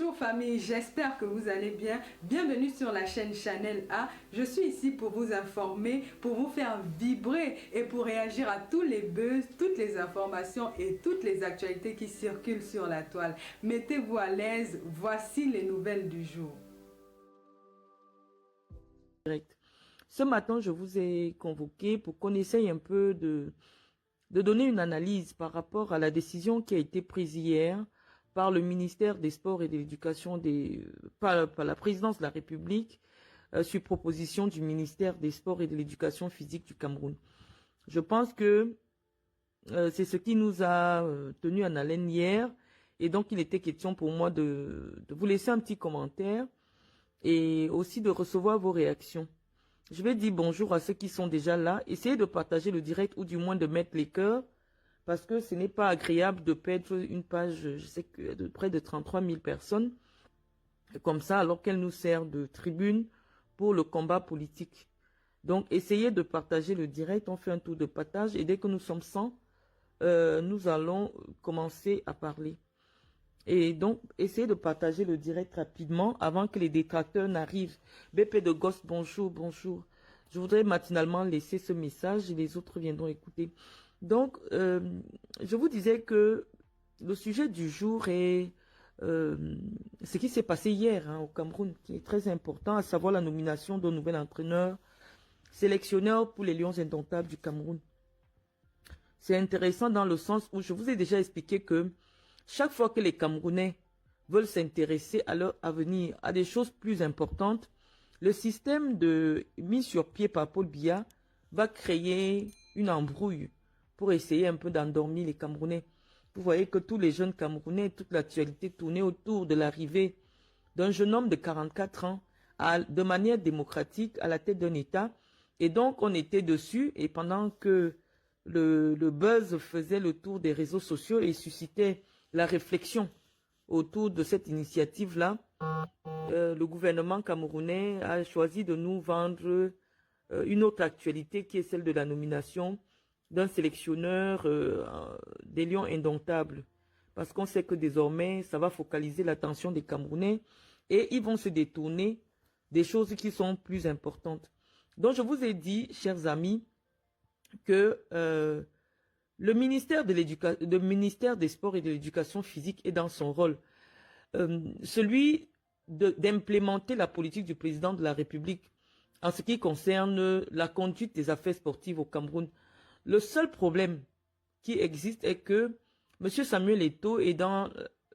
Bonjour famille, j'espère que vous allez bien. Bienvenue sur la chaîne Channel A. Je suis ici pour vous informer, pour vous faire vibrer et pour réagir à tous les buzz, toutes les informations et toutes les actualités qui circulent sur la toile. Mettez-vous à l'aise, voici les nouvelles du jour. Ce matin, je vous ai convoqué pour qu'on essaye un peu de donner une analyse par rapport à la décision qui a été prise hier par le ministère des Sports et de l'Éducation, par la présidence de la République, sur proposition du ministère des Sports et de l'Éducation physique du Cameroun. Je pense que c'est ce qui nous a tenu en haleine hier, et donc il était question pour moi de vous laisser un petit commentaire et aussi de recevoir vos réactions. Je vais dire bonjour à ceux qui sont déjà là. Essayez de partager le direct ou du moins de mettre les cœurs, parce que ce n'est pas agréable de perdre une page, je sais que de près de 33 000 personnes, comme ça, alors qu'elle nous sert de tribune pour le combat politique. Donc, essayez de partager le direct. On fait un tour de partage et dès que nous sommes 100, nous allons commencer à parler. Et donc, essayez de partager le direct rapidement avant que les détracteurs n'arrivent. BP de Ghost, bonjour, bonjour. Je voudrais matinalement laisser ce message et les autres viendront écouter. Donc, je vous disais que le sujet du jour est ce qui s'est passé hier au Cameroun, qui est très important, à savoir la nomination d'un nouvel entraîneur sélectionneur pour les Lions indomptables du Cameroun. C'est intéressant dans le sens où je vous ai déjà expliqué que chaque fois que les Camerounais veulent s'intéresser à leur avenir, à des choses plus importantes, le système de mise sur pied par Paul Biya va créer une embrouille pour essayer un peu d'endormir les Camerounais. Vous voyez que tous les jeunes Camerounais, toute l'actualité tournait autour de l'arrivée d'un jeune homme de 44 ans de manière démocratique à la tête d'un État. Et donc, on était dessus et pendant que le buzz faisait le tour des réseaux sociaux et suscitait la réflexion autour de cette initiative-là, le gouvernement camerounais a choisi de nous vendre une autre actualité qui est celle de la nomination d'un sélectionneur des Lions indomptables. Parce qu'on sait que désormais, ça va focaliser l'attention des Camerounais et ils vont se détourner des choses qui sont plus importantes. Donc, je vous ai dit, chers amis, que le ministère des Sports et de l'Éducation physique est dans son rôle. Celui d'implémenter la politique du président de la République en ce qui concerne la conduite des affaires sportives au Cameroun. Le seul problème qui existe est que M. Samuel Eto'o est dans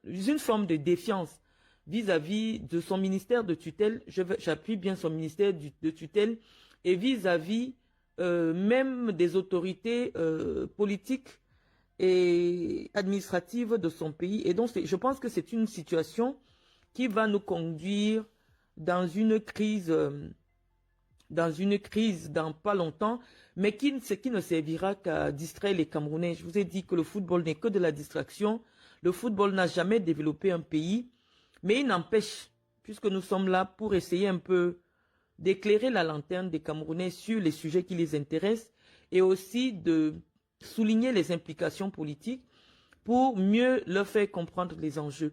une forme de défiance vis-à-vis de son ministère de tutelle. J'appuie bien son ministère de tutelle et vis-à-vis même des autorités politiques et administratives de son pays. Et donc, je pense que c'est une situation qui va nous conduire dans une crise dans pas longtemps, mais qui ne servira qu'à distraire les Camerounais. Je vous ai dit que le football n'est que de la distraction. Le football n'a jamais développé un pays, mais il n'empêche, puisque nous sommes là pour essayer un peu d'éclairer la lanterne des Camerounais sur les sujets qui les intéressent et aussi de souligner les implications politiques pour mieux leur faire comprendre les enjeux.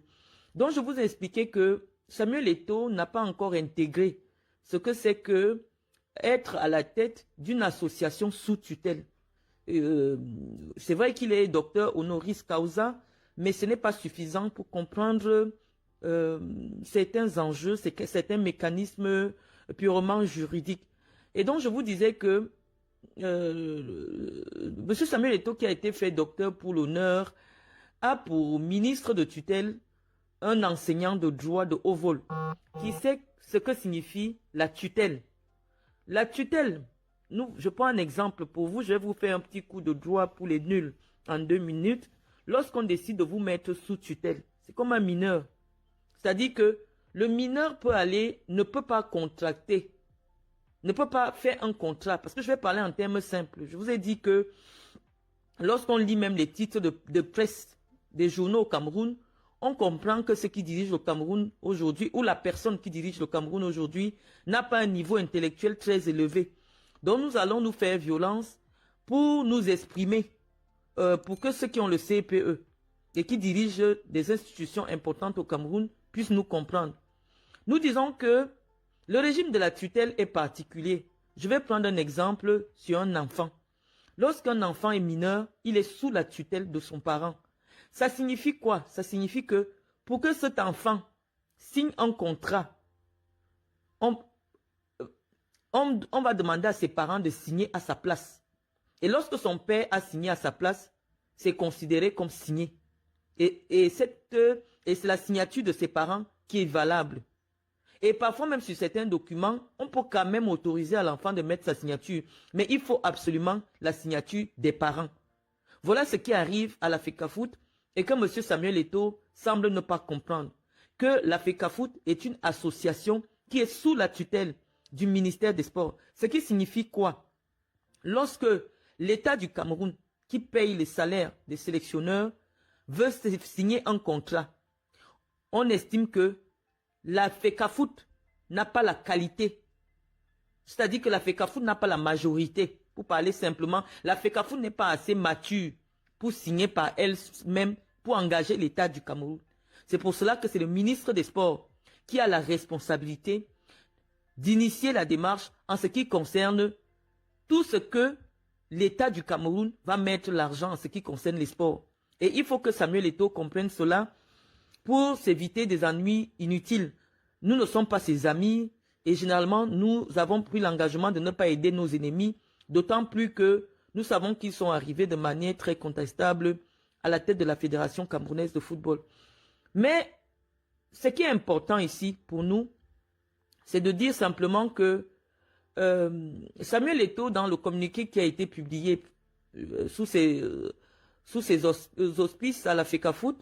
Donc, je vous ai expliqué que Samuel Eto'o n'a pas encore intégré ce que c'est que être à la tête d'une association sous tutelle. C'est vrai qu'il est docteur honoris causa, mais ce n'est pas suffisant pour comprendre certains enjeux, certains mécanismes purement juridiques. Et donc, je vous disais que M. Samuel Eto'o, qui a été fait docteur pour l'honneur, a pour ministre de tutelle un enseignant de droit de haut vol qui sait ce que signifie la tutelle. La tutelle, je prends un exemple pour vous, je vais vous faire un petit coup de droit pour les nuls en 2 minutes. Lorsqu'on décide de vous mettre sous tutelle, c'est comme un mineur. C'est-à-dire que le mineur ne peut pas contracter, ne peut pas faire un contrat, parce que je vais parler en termes simples. Je vous ai dit que lorsqu'on lit même les titres de presse des journaux au Cameroun, on comprend que ce qui dirige le Cameroun aujourd'hui, ou la personne qui dirige le Cameroun aujourd'hui, n'a pas un niveau intellectuel très élevé. Donc nous allons nous faire violence pour nous exprimer, pour que ceux qui ont le CPE et qui dirige des institutions importantes au Cameroun puisse nous comprendre. Nous disons que le régime de la tutelle est particulier. Je vais prendre un exemple sur un enfant. Lorsqu'un enfant est mineur, il est sous la tutelle de son parent. Ça signifie quoi? Ça signifie que pour que cet enfant signe un contrat, on va demander à ses parents de signer à sa place. Et lorsque son père a signé à sa place, c'est considéré comme signé. Et c'est la signature de ses parents qui est valable. Et parfois, même sur certains documents, on peut quand même autoriser à l'enfant de mettre sa signature. Mais il faut absolument la signature des parents. Voilà ce qui arrive à la FECAFOOT et que M. Samuel Eto'o semble ne pas comprendre. Que la FECAFOOT est une association qui est sous la tutelle du ministère des Sports. Ce qui signifie quoi? Lorsque l'État du Cameroun, qui paye les salaires des sélectionneurs, veut signer un contrat, on estime que la FECAFOOT n'a pas la qualité. C'est-à-dire que la FECAFOOT n'a pas la majorité. Pour parler simplement, la FECAFOOT n'est pas assez mature pour signer par elle-même, pour engager l'État du Cameroun. C'est pour cela que c'est le ministre des Sports qui a la responsabilité d'initier la démarche en ce qui concerne tout ce que l'État du Cameroun va mettre l'argent en ce qui concerne les sports. Et il faut que Samuel Eto'o comprenne cela pour s'éviter des ennuis inutiles. Nous ne sommes pas ses amis et généralement, nous avons pris l'engagement de ne pas aider nos ennemis, d'autant plus que nous savons qu'ils sont arrivés de manière très contestable à la tête de la Fédération camerounaise de football. Mais ce qui est important ici pour nous, c'est de dire simplement que Samuel Eto'o, dans le communiqué qui a été publié sous ses auspices à la FECAFOOT,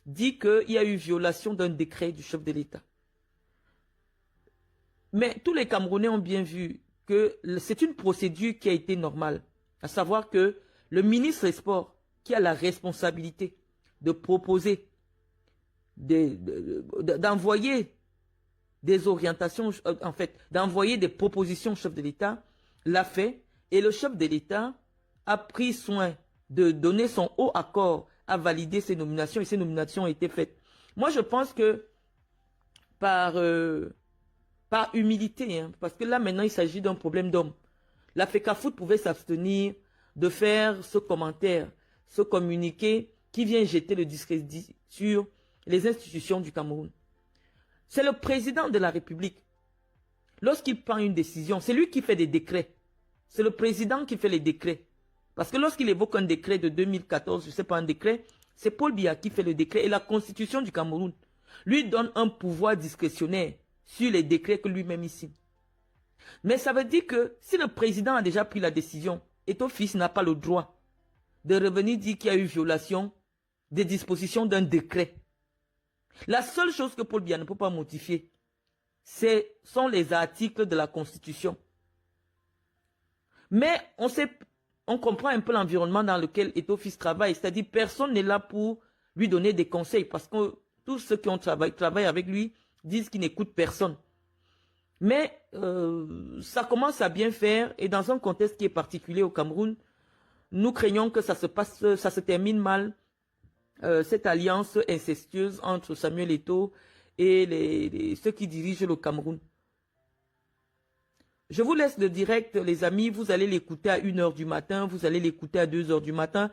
dit qu'il y a eu violation d'un décret du chef de l'État. Mais tous les Camerounais ont bien vu que c'est une procédure qui a été normale, à savoir que le ministre des Sports, qui a la responsabilité de proposer, d'envoyer des orientations, en fait, d'envoyer des propositions au chef de l'État, l'a fait, et le chef de l'État a pris soin de donner son haut accord à valider ces nominations, et ces nominations ont été faites. Moi, je pense que par humilité, hein, parce que là, maintenant, il s'agit d'un problème d'homme. La FECAFOOT pouvait s'abstenir de faire ce commentaire, ce communiqué qui vient jeter le discrédit sur les institutions du Cameroun. C'est le président de la République. Lorsqu'il prend une décision, c'est lui qui fait des décrets. C'est le président qui fait les décrets. Parce que lorsqu'il évoque un décret de 2014, je ne sais pas un décret, c'est Paul Biya qui fait le décret. Et la constitution du Cameroun lui donne un pouvoir discrétionnaire sur les décrets que lui-même il signe. Mais ça veut dire que si le président a déjà pris la décision, Eto'o fils n'a pas le droit de revenir dire qu'il y a eu violation des dispositions d'un décret. La seule chose que Paul Biya ne peut pas modifier, sont les articles de la Constitution. Mais on comprend un peu l'environnement dans lequel Eto'o fils travaille, c'est-à-dire personne n'est là pour lui donner des conseils, parce que tous ceux qui travaillent avec lui disent qu'il n'écoute personne. Mais ça commence à bien faire, et dans un contexte qui est particulier au Cameroun, nous craignons que ça se termine mal, cette alliance incestueuse entre Samuel Eto'o et ceux qui dirigent le Cameroun. Je vous laisse le direct, les amis. Vous allez l'écouter à 1h du matin, vous allez l'écouter à 2h du matin.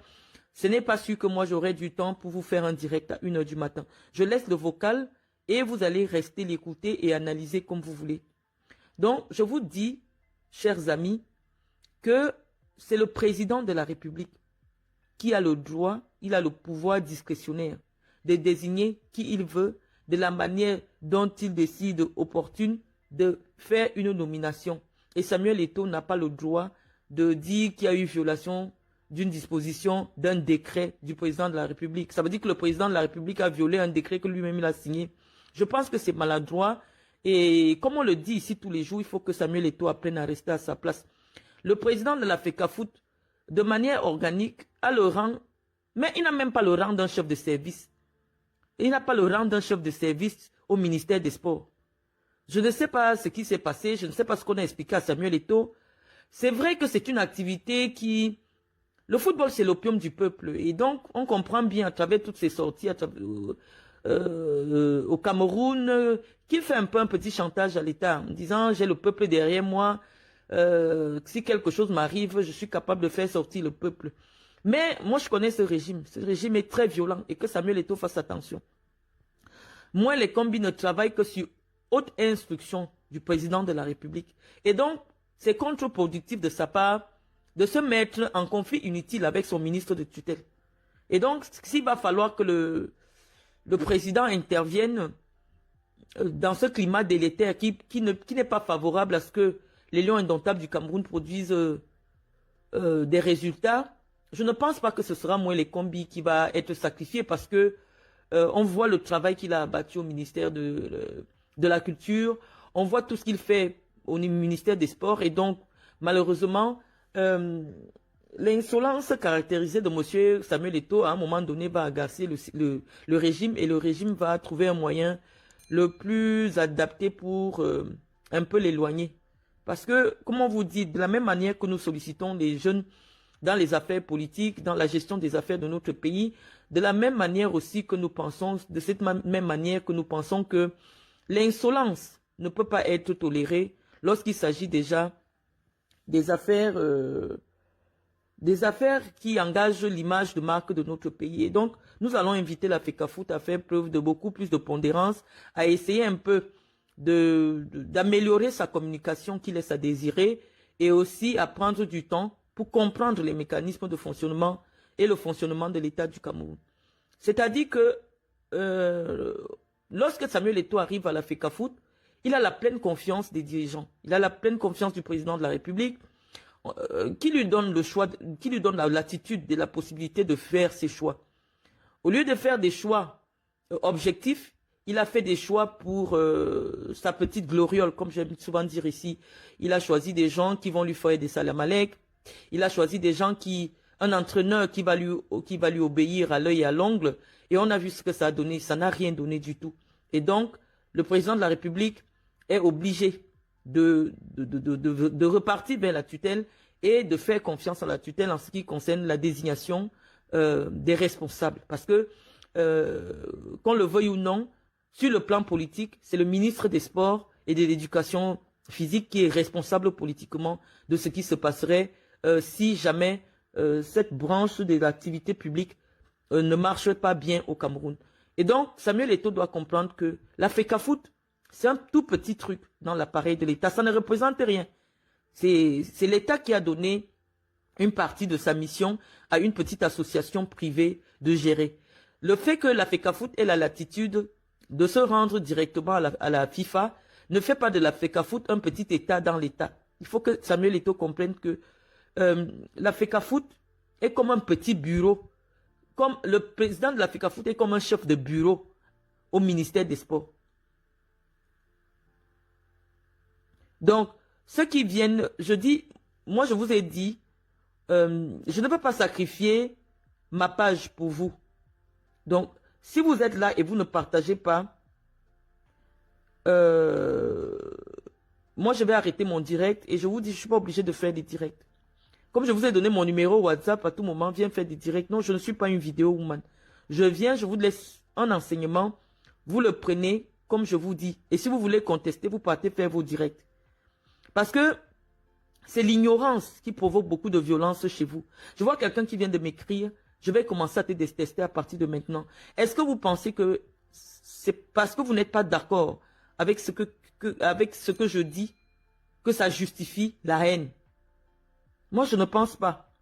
Ce n'est pas sûr que moi j'aurai du temps pour vous faire un direct à 1h du matin. Je laisse le vocal et vous allez rester l'écouter et analyser comme vous voulez. Donc, je vous dis, chers amis, que c'est le président de la République qui a le droit, il a le pouvoir discrétionnaire de désigner qui il veut, de la manière dont il décide opportune de faire une nomination. Et Samuel Eto'o n'a pas le droit de dire qu'il y a eu violation d'une disposition d'un décret du président de la République. Ça veut dire que le président de la République a violé un décret que lui-même il a signé. Je pense que c'est maladroit. Et comme on le dit ici tous les jours, il faut que Samuel Eto'o apprenne à rester à sa place. Le président de la FECAFOOT, de manière organique, a le rang, mais il n'a même pas le rang d'un chef de service. Il n'a pas le rang d'un chef de service au ministère des Sports. Je ne sais pas ce qui s'est passé, je ne sais pas ce qu'on a expliqué à Samuel Eto'o. C'est vrai que c'est une activité qui Le football, c'est l'opium du peuple. Et donc, on comprend bien à travers toutes ces sorties au Cameroun qu'il fait un petit chantage à l'État en disant j'ai le peuple derrière moi. Si quelque chose m'arrive, je suis capable de faire sortir le peuple. Mais moi, je connais ce régime. Ce régime est très violent et que Samuel Eto'o fasse attention. Moi, les combis ne travaillent que sur haute instruction du président de la République. Et donc, c'est contre-productif de sa part de se mettre en conflit inutile avec son ministre de tutelle. Et donc, s'il va falloir que le président intervienne dans ce climat délétère qui n'est pas favorable à ce que les lions indomptables du Cameroun produisent des résultats, je ne pense pas que ce sera moi les combis qui va être sacrifié parce que on voit le travail qu'il a abattu au ministère de la Culture, on voit tout ce qu'il fait au ministère des Sports et donc malheureusement l'insolence caractérisée de M. Samuel Eto'o à un moment donné va agacer le régime et le régime va trouver un moyen le plus adapté pour un peu l'éloigner. Parce que, comme on vous dit, de la même manière que nous sollicitons les jeunes dans les affaires politiques, dans la gestion des affaires de notre pays, de la même manière aussi que nous pensons, de cette même manière que nous pensons que l'insolence ne peut pas être tolérée lorsqu'il s'agit déjà des affaires qui engagent l'image de marque de notre pays. Et donc, nous allons inviter la FECAFOOT à faire preuve de beaucoup plus de pondérance, à essayer un peu d'améliorer sa communication qui laisse à désirer et aussi à prendre du temps pour comprendre les mécanismes de fonctionnement et le fonctionnement de l'État du Cameroun. C'est-à-dire que lorsque Samuel Eto'o arrive à la FECAFOOT, il a la pleine confiance des dirigeants, il a la pleine confiance du président de la République qui lui donne le choix, qui lui donne la latitude et la possibilité de faire ses choix. Au lieu de faire des choix objectifs, il a fait des choix pour sa petite gloriole, comme j'aime souvent dire ici. Il a choisi des gens qui vont lui faire des salamalek. Il a choisi des gens un entraîneur qui va lui obéir à l'œil et à l'ongle. Et on a vu ce que ça a donné. Ça n'a rien donné du tout. Et donc, le président de la République est obligé de repartir vers la tutelle et de faire confiance à la tutelle en ce qui concerne la désignation des responsables. Parce que, qu'on le veuille ou non, sur le plan politique, c'est le ministre des Sports et de l'Éducation physique qui est responsable politiquement de ce qui se passerait si jamais cette branche de l'activité publique ne marche pas bien au Cameroun. Et donc, Samuel Eto'o doit comprendre que la FECAFOOT, c'est un tout petit truc dans l'appareil de l'État. Ça ne représente rien. C'est l'État qui a donné une partie de sa mission à une petite association privée de gérer. Le fait que la FECAFOOT ait la latitude de se rendre directement à la FIFA ne fait pas de la FECAFOOT un petit État dans l'État. Il faut que Samuel Eto'o comprenne que la FECAFOOT est comme un petit bureau. Comme le président de la FECAFOOT est comme un chef de bureau au ministère des Sports. Donc, ceux qui viennent, moi je vous ai dit, je ne peux pas sacrifier ma page pour vous. Donc, si vous êtes là et vous ne partagez pas, moi je vais arrêter mon direct et je vous dis, je ne suis pas obligé de faire des directs. Comme je vous ai donné mon numéro WhatsApp à tout moment, viens faire des directs. Non, je ne suis pas une vidéo woman. Je viens, je vous laisse un enseignement, vous le prenez comme je vous dis. Et si vous voulez contester, vous partez faire vos directs. Parce que c'est l'ignorance qui provoque beaucoup de violence chez vous. Je vois quelqu'un qui vient de m'écrire, je vais commencer à te détester à partir de maintenant. Est-ce que vous pensez que c'est parce que vous n'êtes pas d'accord avec ce que je dis que ça justifie la haine? Moi, je ne pense pas.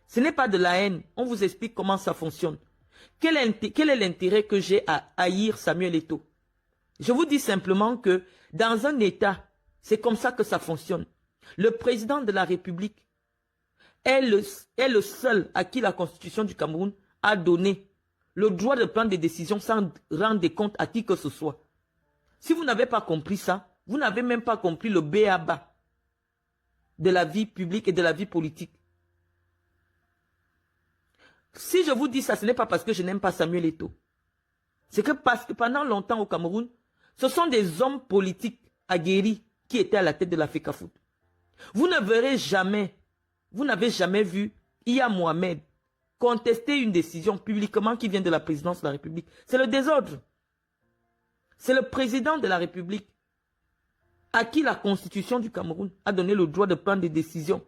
Ce n'est pas de la haine. On vous explique comment ça fonctionne. Quel est l'intérêt que j'ai à haïr Samuel Eto'o? Je vous dis simplement que dans un État, c'est comme ça que ça fonctionne. Le président de la République est le seul à qui la Constitution du Cameroun a donné le droit de prendre des décisions sans rendre des comptes à qui que ce soit. Si vous n'avez pas compris ça, vous n'avez même pas compris le b.a.-ba de la vie publique et de la vie politique. Si je vous dis ça, ce n'est pas parce que je n'aime pas Samuel Eto'o. C'est que parce que pendant longtemps au Cameroun, ce sont des hommes politiques aguerris qui étaient à la tête de la FECAFOOT. Vous ne verrez jamais, vous n'avez jamais vu Iya Mohamed, contester une décision publiquement qui vient de la présidence de la République, c'est le désordre. C'est le président de la République à qui la Constitution du Cameroun a donné le droit de prendre des décisions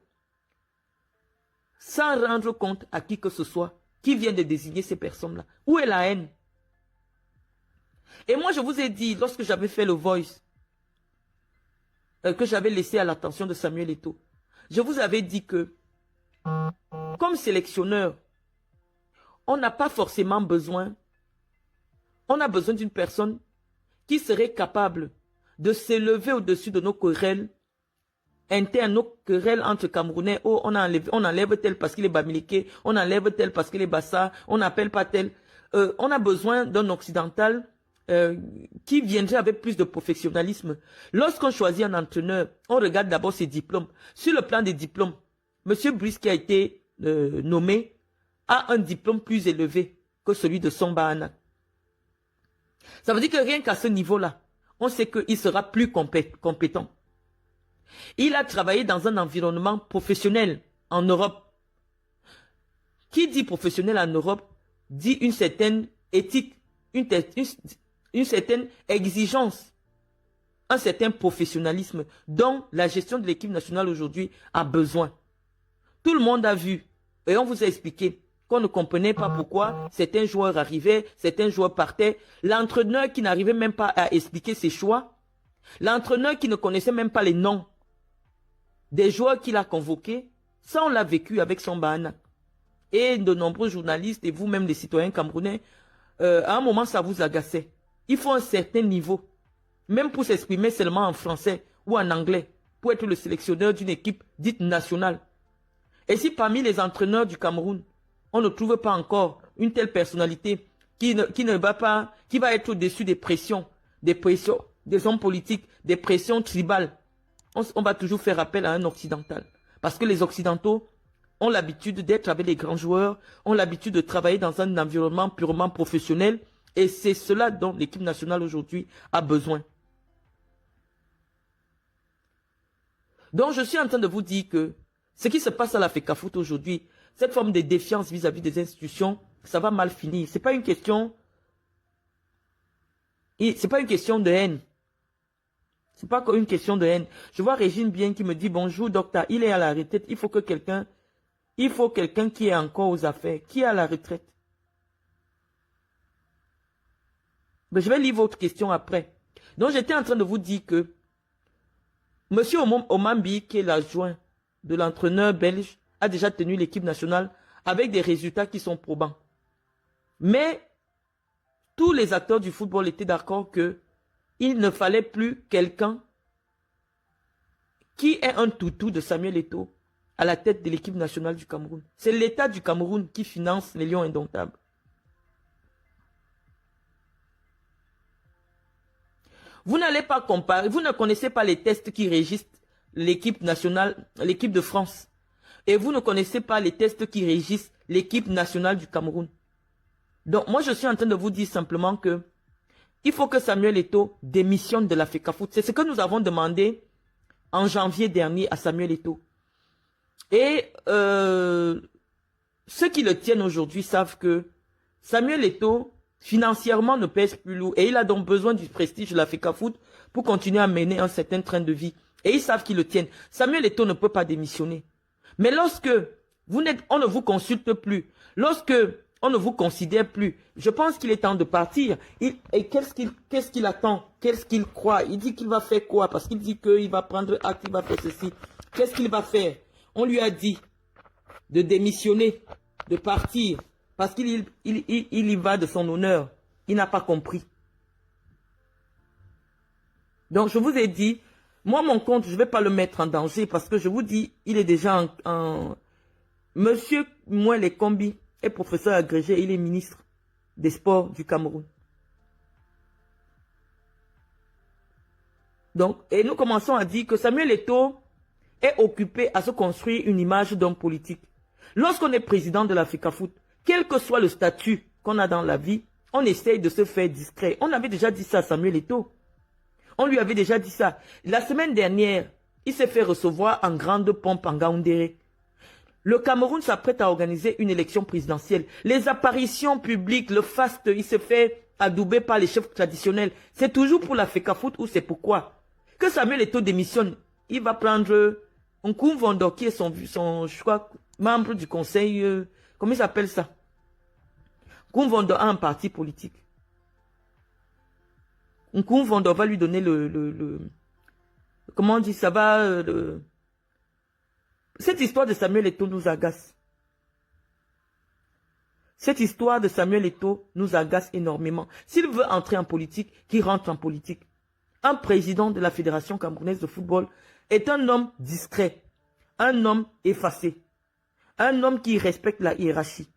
sans rendre compte à qui que ce soit qui vient de désigner ces personnes-là. Où est la haine? Et moi, je vous ai dit, lorsque j'avais fait le voice, que j'avais laissé à l'attention de Samuel Eto'o, je vous avais dit que, comme sélectionneur, on n'a pas forcément besoin, on a besoin d'une personne qui serait capable de s'élever au-dessus de nos querelles internes, nos querelles entre Camerounais. Oh, on enlève tel parce qu'il est bamiliqué, on enlève tel parce qu'il est bassa, on n'appelle pas tel. On a besoin d'un occidental qui viendrait avec plus de professionnalisme. Lorsqu'on choisit un entraîneur, on regarde d'abord ses diplômes. Sur le plan des diplômes, M. Brice qui a été nommé a un diplôme plus élevé que celui de Somba Anak. Ça veut dire que rien qu'à ce niveau-là, on sait qu'il sera plus compétent. Il a travaillé dans un environnement professionnel en Europe. Qui dit professionnel en Europe dit une certaine éthique, une certaine exigence, un certain professionnalisme dont la gestion de l'équipe nationale aujourd'hui a besoin. Tout le monde a vu et on vous a expliqué qu'on ne comprenait pas pourquoi certains joueurs arrivaient, certains joueurs partaient. L'entraîneur qui n'arrivait même pas à expliquer ses choix, l'entraîneur qui ne connaissait même pas les noms des joueurs qu'il a convoqués, ça on l'a vécu avec Somba Anak. Et de nombreux journalistes et vous-même les citoyens camerounais, à un moment ça vous agaçait. Il faut un certain niveau, même pour s'exprimer seulement en français ou en anglais, pour être le sélectionneur d'une équipe dite nationale. Et si parmi les entraîneurs du Cameroun, on ne trouve pas encore une telle personnalité qui va être au-dessus des pressions des hommes politiques, des pressions tribales, on va toujours faire appel à un occidental. Parce que les occidentaux ont l'habitude d'être avec les grands joueurs, ont l'habitude de travailler dans un environnement purement professionnel. Et c'est cela dont l'équipe nationale aujourd'hui a besoin. Donc je suis en train de vous dire que ce qui se passe à la FECAFOOT aujourd'hui, cette forme de défiance vis-à-vis des institutions, ça va mal finir. C'est pas une question de haine. C'est pas une question de haine. Je vois Régine Bien qui me dit bonjour docteur, il est à la retraite, il faut quelqu'un qui est encore aux affaires, qui est à la retraite. Mais je vais lire votre question après. Donc j'étais en train de vous dire que M. Omambi, qui est l'adjoint de l'entraîneur belge, a déjà tenu l'équipe nationale avec des résultats qui sont probants. Mais tous les acteurs du football étaient d'accord qu'il ne fallait plus quelqu'un qui est un toutou de Samuel Eto'o à la tête de l'équipe nationale du Cameroun. C'est l'État du Cameroun qui finance les Lions indomptables. Vous n'allez pas comparer, vous ne connaissez pas les tests qui régissent l'équipe nationale, l'équipe de France. Et vous ne connaissez pas les tests qui régissent l'équipe nationale du Cameroun. Donc moi je suis en train de vous dire simplement que il faut que Samuel Eto'o démissionne de la FECAFOOT. C'est ce que nous avons demandé en janvier dernier à Samuel Eto'o. Et ceux qui le tiennent aujourd'hui savent que Samuel Eto'o financièrement ne pèse plus lourd. Et il a donc besoin du prestige de la FECAFOOT pour continuer à mener un certain train de vie. Et ils savent qu'ils le tiennent. Samuel Eto'o ne peut pas démissionner. Mais lorsque on ne vous consulte plus, lorsque on ne vous considère plus, je pense qu'il est temps de partir. Et qu'est-ce qu'il attend? Qu'est-ce qu'il croit? Il dit qu'il va faire quoi? Parce qu'il dit qu'il va prendre acte, il va faire ceci. Qu'est-ce qu'il va faire? On lui a dit de démissionner, de partir. Parce qu'il y va de son honneur. Il n'a pas compris. Donc je vous ai dit, moi mon compte, je ne vais pas le mettre en danger parce que je vous dis, il est déjà en... Monsieur Mouele Kombi est professeur agrégé et il est ministre des Sports du Cameroun. Donc, et nous commençons à dire que Samuel Eto'o est occupé à se construire une image d'homme politique. Lorsqu'on est président de la FECAFOOT, quel que soit le statut qu'on a dans la vie, on essaye de se faire discret. On avait déjà dit ça à Samuel Eto'o. On lui avait déjà dit ça. La semaine dernière, il s'est fait recevoir en grande pompe en Gaoundéré. Le Cameroun s'apprête à organiser une élection présidentielle. Les apparitions publiques, le faste, il se fait adouber par les chefs traditionnels. C'est toujours pour la FECAFOOT ou c'est pourquoi? Que Samuel Eto'o démissionne, il va prendre Nkoumvondo qui est son je crois, membre du conseil, comment il s'appelle ça? Nkoumvondo a un parti politique. Nkoumvondo va lui donner comment on dit, ça va... Cette histoire de Samuel Eto'o nous agace. Cette histoire de Samuel Eto'o nous agace énormément. S'il veut entrer en politique, qu'il rentre en politique. Un président de la Fédération camerounaise de football est un homme discret, un homme effacé, un homme qui respecte la hiérarchie.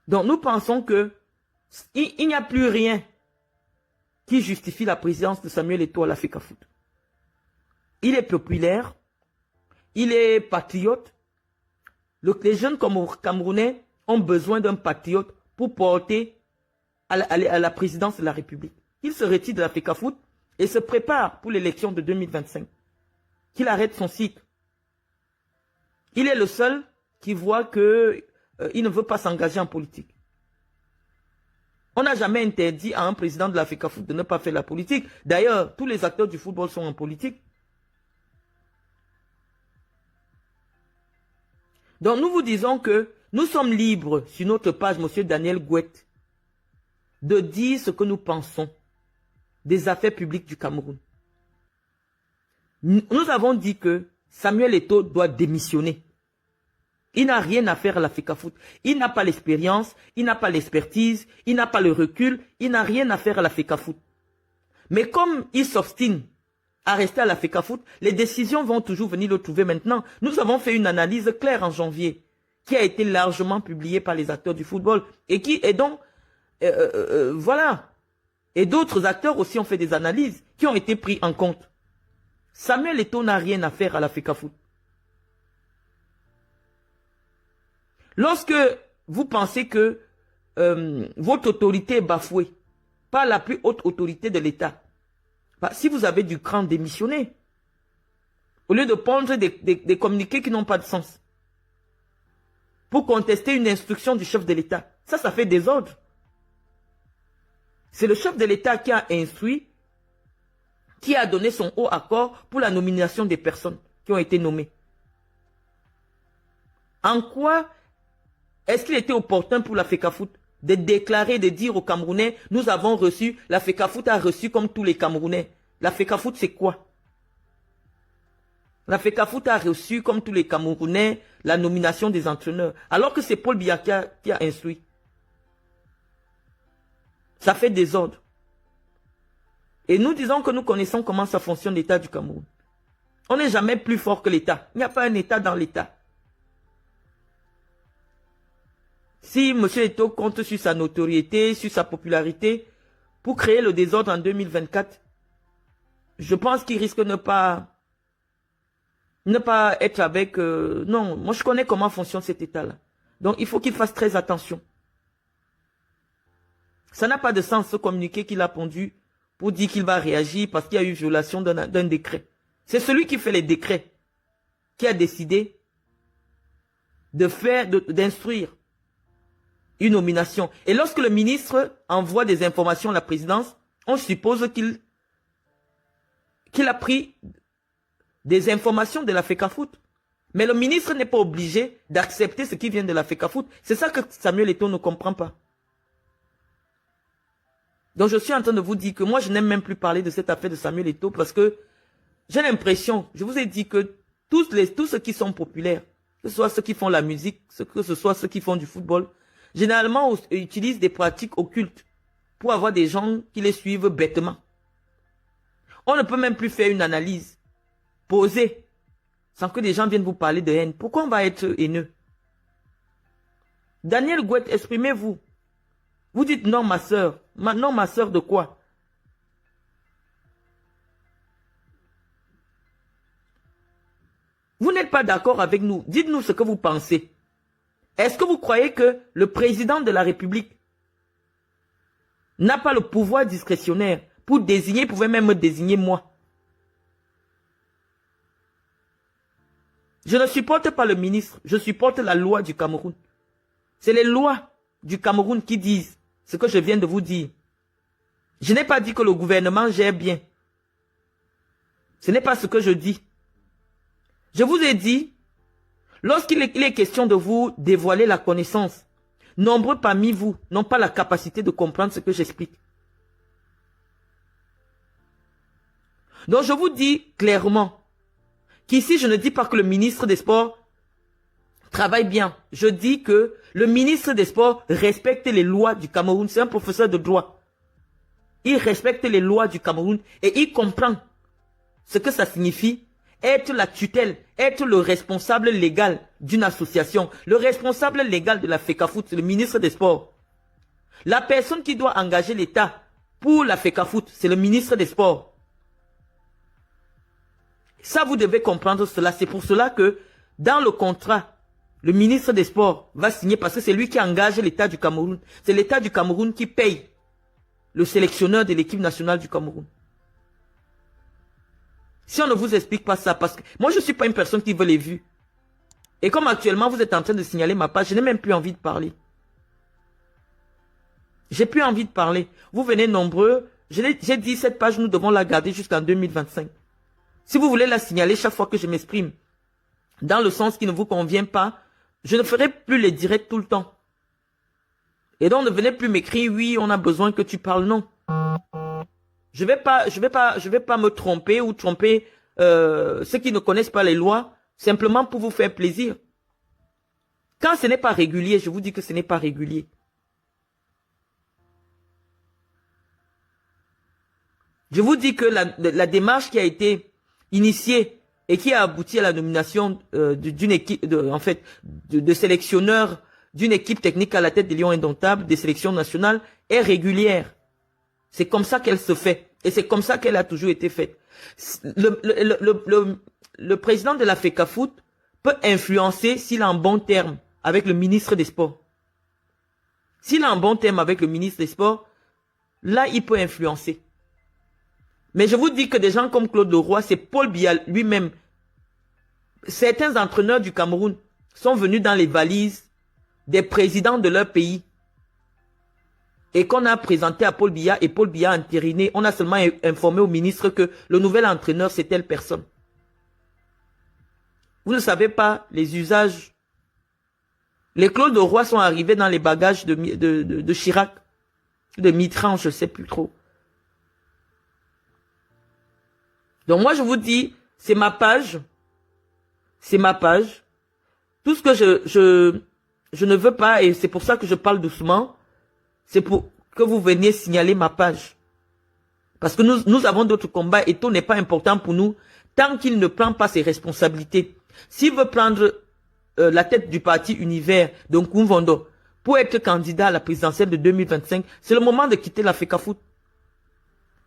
Donc nous pensons que il n'y a plus rien qui justifie la présidence de Samuel Eto'o à la FECAFOOT. Il est populaire, il est patriote. Les jeunes Camerounais ont besoin d'un patriote pour porter à la présidence de la République. Il se retire de la FECAFOOT et se prépare pour l'élection de 2025. Qu'il arrête son cycle. Il est le seul qui voit qu'il ne veut pas s'engager en politique. On n'a jamais interdit à un président de la FECAFOOT de ne pas faire la politique. D'ailleurs, tous les acteurs du football sont en politique. Donc nous vous disons que nous sommes libres sur notre page, M. Daniel Gouette, de dire ce que nous pensons des affaires publiques du Cameroun. Nous avons dit que Samuel Eto'o doit démissionner. Il n'a rien à faire à la FECAFOOT. Il n'a pas l'expérience, il n'a pas l'expertise, il n'a pas le recul, il n'a rien à faire à la FECAFOOT. Mais comme il s'obstine à rester à la FECAFOOT, les décisions vont toujours venir le trouver maintenant. Nous avons fait une analyse claire en janvier, qui a été largement publiée par les acteurs du football, et qui est donc, voilà. Et d'autres acteurs aussi ont fait des analyses qui ont été pris en compte. Samuel Eto'o n'a rien à faire à la FECAFOOT. Lorsque vous pensez que votre autorité est bafouée par la plus haute autorité de l'État, bah, si vous avez du cran, démissionnez. Au lieu de prendre des communiqués qui n'ont pas de sens. Pour contester une instruction du chef de l'État. Ça fait désordre. C'est le chef de l'État qui a instruit, qui a donné son haut accord pour la nomination des personnes qui ont été nommées. En quoi est-ce qu'il était opportun pour la FECAFOOT de déclarer, de dire aux Camerounais, nous avons reçu, la FECAFOOT a reçu comme tous les Camerounais. La FECAFOOT, c'est quoi? La FECAFOOT a reçu comme tous les Camerounais la nomination des entraîneurs, alors que c'est Paul Biya qui a instruit. Ça fait désordre. Et nous disons que nous connaissons comment ça fonctionne l'État du Cameroun. On n'est jamais plus fort que l'État. Il n'y a pas un État dans l'État. Si M. Eto'o compte sur sa notoriété, sur sa popularité, pour créer le désordre en 2024, je pense qu'il risque de ne pas être avec... non, moi je connais comment fonctionne cet État-là. Donc il faut qu'il fasse très attention. Ça n'a pas de sens ce communiqué qu'il a pondu pour dire qu'il va réagir parce qu'il y a eu violation d'un décret. C'est celui qui fait les décrets qui a décidé d'instruire une nomination. Et lorsque le ministre envoie des informations à la présidence, on suppose qu'il a pris des informations de la FECAFOOT. Mais le ministre n'est pas obligé d'accepter ce qui vient de la FECAFOOT. C'est ça que Samuel Eto'o ne comprend pas. Donc je suis en train de vous dire que moi je n'aime même plus parler de cette affaire de Samuel Eto'o parce que j'ai l'impression, je vous ai dit que tous ceux qui sont populaires, que ce soit ceux qui font la musique, que ce soit ceux qui font du football, généralement utilisent des pratiques occultes pour avoir des gens qui les suivent bêtement. On ne peut même plus faire une analyse posée sans que des gens viennent vous parler de haine. Pourquoi on va être haineux? Daniel Gouette, exprimez-vous. Vous dites non ma soeur. Non ma soeur de quoi? Vous n'êtes pas d'accord avec nous. Dites-nous ce que vous pensez. Est-ce que vous croyez que le président de la République n'a pas le pouvoir discrétionnaire pour désigner, pouvait même me désigner moi? Je ne supporte pas le ministre, je supporte la loi du Cameroun. C'est les lois du Cameroun qui disent ce que je viens de vous dire. Je n'ai pas dit que le gouvernement gère bien. Ce n'est pas ce que je dis. Je vous ai dit, lorsqu'il est question de vous dévoiler la connaissance, nombreux parmi vous n'ont pas la capacité de comprendre ce que j'explique. Donc je vous dis clairement qu'ici je ne dis pas que le ministre des Sports travaille bien. Je dis que le ministre des Sports respecte les lois du Cameroun. C'est un professeur de droit. Il respecte les lois du Cameroun et il comprend ce que ça signifie être la tutelle, être le responsable légal d'une association. Le responsable légal de la FECAFOOT, c'est le ministre des Sports. La personne qui doit engager l'État pour la FECAFOOT, c'est le ministre des Sports. Ça, vous devez comprendre cela. C'est pour cela que dans le contrat, le ministre des Sports va signer parce que c'est lui qui engage l'État du Cameroun. C'est l'État du Cameroun qui paye le sélectionneur de l'équipe nationale du Cameroun. Si on ne vous explique pas ça, parce que moi je ne suis pas une personne qui veut les vues. Et comme actuellement vous êtes en train de signaler ma page, je n'ai même plus envie de parler. J'ai plus envie de parler. Vous venez nombreux. J'ai dit cette page, nous devons la garder jusqu'en 2025. Si vous voulez la signaler chaque fois que je m'exprime, dans le sens qui ne vous convient pas, je ne ferai plus les directs tout le temps. Et donc ne venez plus m'écrire, oui, on a besoin que tu parles, non. Je vais pas me tromper ou tromper ceux qui ne connaissent pas les lois, simplement pour vous faire plaisir. Quand ce n'est pas régulier, je vous dis que ce n'est pas régulier. Je vous dis que la démarche qui a été initiée et qui a abouti à la nomination d'une équipe, de sélectionneurs d'une équipe technique à la tête des Lions Indomptables, des sélections nationales, est régulière. C'est comme ça qu'elle se fait. Et c'est comme ça qu'elle a toujours été faite. Le président de la FECAFOOT peut influencer s'il a un bon terme avec le ministre des Sports. S'il a un bon terme avec le ministre des Sports, là, il peut influencer. Mais je vous dis que des gens comme Claude Leroy, c'est Paul Biya lui-même. Certains entraîneurs du Cameroun sont venus dans les valises des présidents de leur pays. Et qu'on a présenté à Paul Biya et Paul Biya a entériné. On a seulement informé au ministre que le nouvel entraîneur, c'est telle personne. Vous ne savez pas les usages. Les Claude Leroy sont arrivés dans les bagages de Chirac, de Mitterrand, je ne sais plus trop. Donc moi je vous dis, c'est ma page. C'est ma page. Tout ce que je ne veux pas, et c'est pour ça que je parle doucement, c'est pour que vous veniez signaler ma page. Parce que nous avons d'autres combats et tout n'est pas important pour nous tant qu'il ne prend pas ses responsabilités. S'il veut prendre la tête du parti Univers de Nkoumvondo pour être candidat à la présidentielle de 2025, c'est le moment de quitter la FECAFOOT.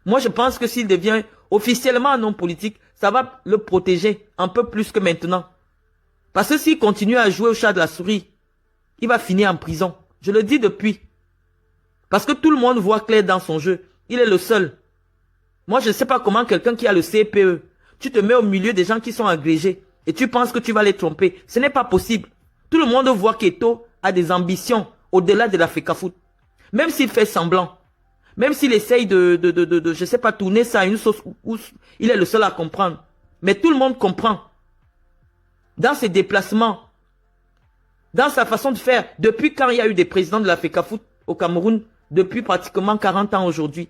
Moi, je pense que s'il devient officiellement un homme politique, ça va le protéger un peu plus que maintenant. Parce que s'il continue à jouer au chat de la souris, il va finir en prison. Je le dis depuis. Parce que tout le monde voit clair dans son jeu. Il est le seul. Moi, je ne sais pas comment quelqu'un qui a le CPE, tu te mets au milieu des gens qui sont agrégés et tu penses que tu vas les tromper. Ce n'est pas possible. Tout le monde voit qu'Eto a des ambitions au-delà de la FECAFOOT. Même s'il fait semblant. Même s'il essaye je sais pas, tourner ça à une sauce où il est le seul à comprendre. Mais tout le monde comprend. Dans ses déplacements, dans sa façon de faire, depuis quand il y a eu des présidents de la FECAFOOT au Cameroun, depuis pratiquement 40 ans aujourd'hui.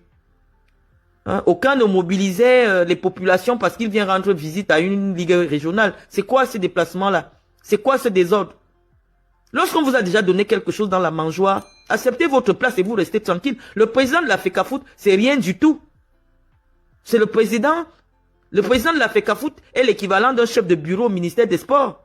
Hein? Aucun ne mobilisait les populations parce qu'il vient rendre visite à une ligue régionale. C'est quoi ces déplacements-là? C'est quoi ce désordre? Lorsqu'on vous a déjà donné quelque chose dans la mangeoire, acceptez votre place et vous restez tranquille. Le président de la FECAFOOT, c'est rien du tout. C'est le président. Le président de la FECAFOOT est l'équivalent d'un chef de bureau au ministère des Sports.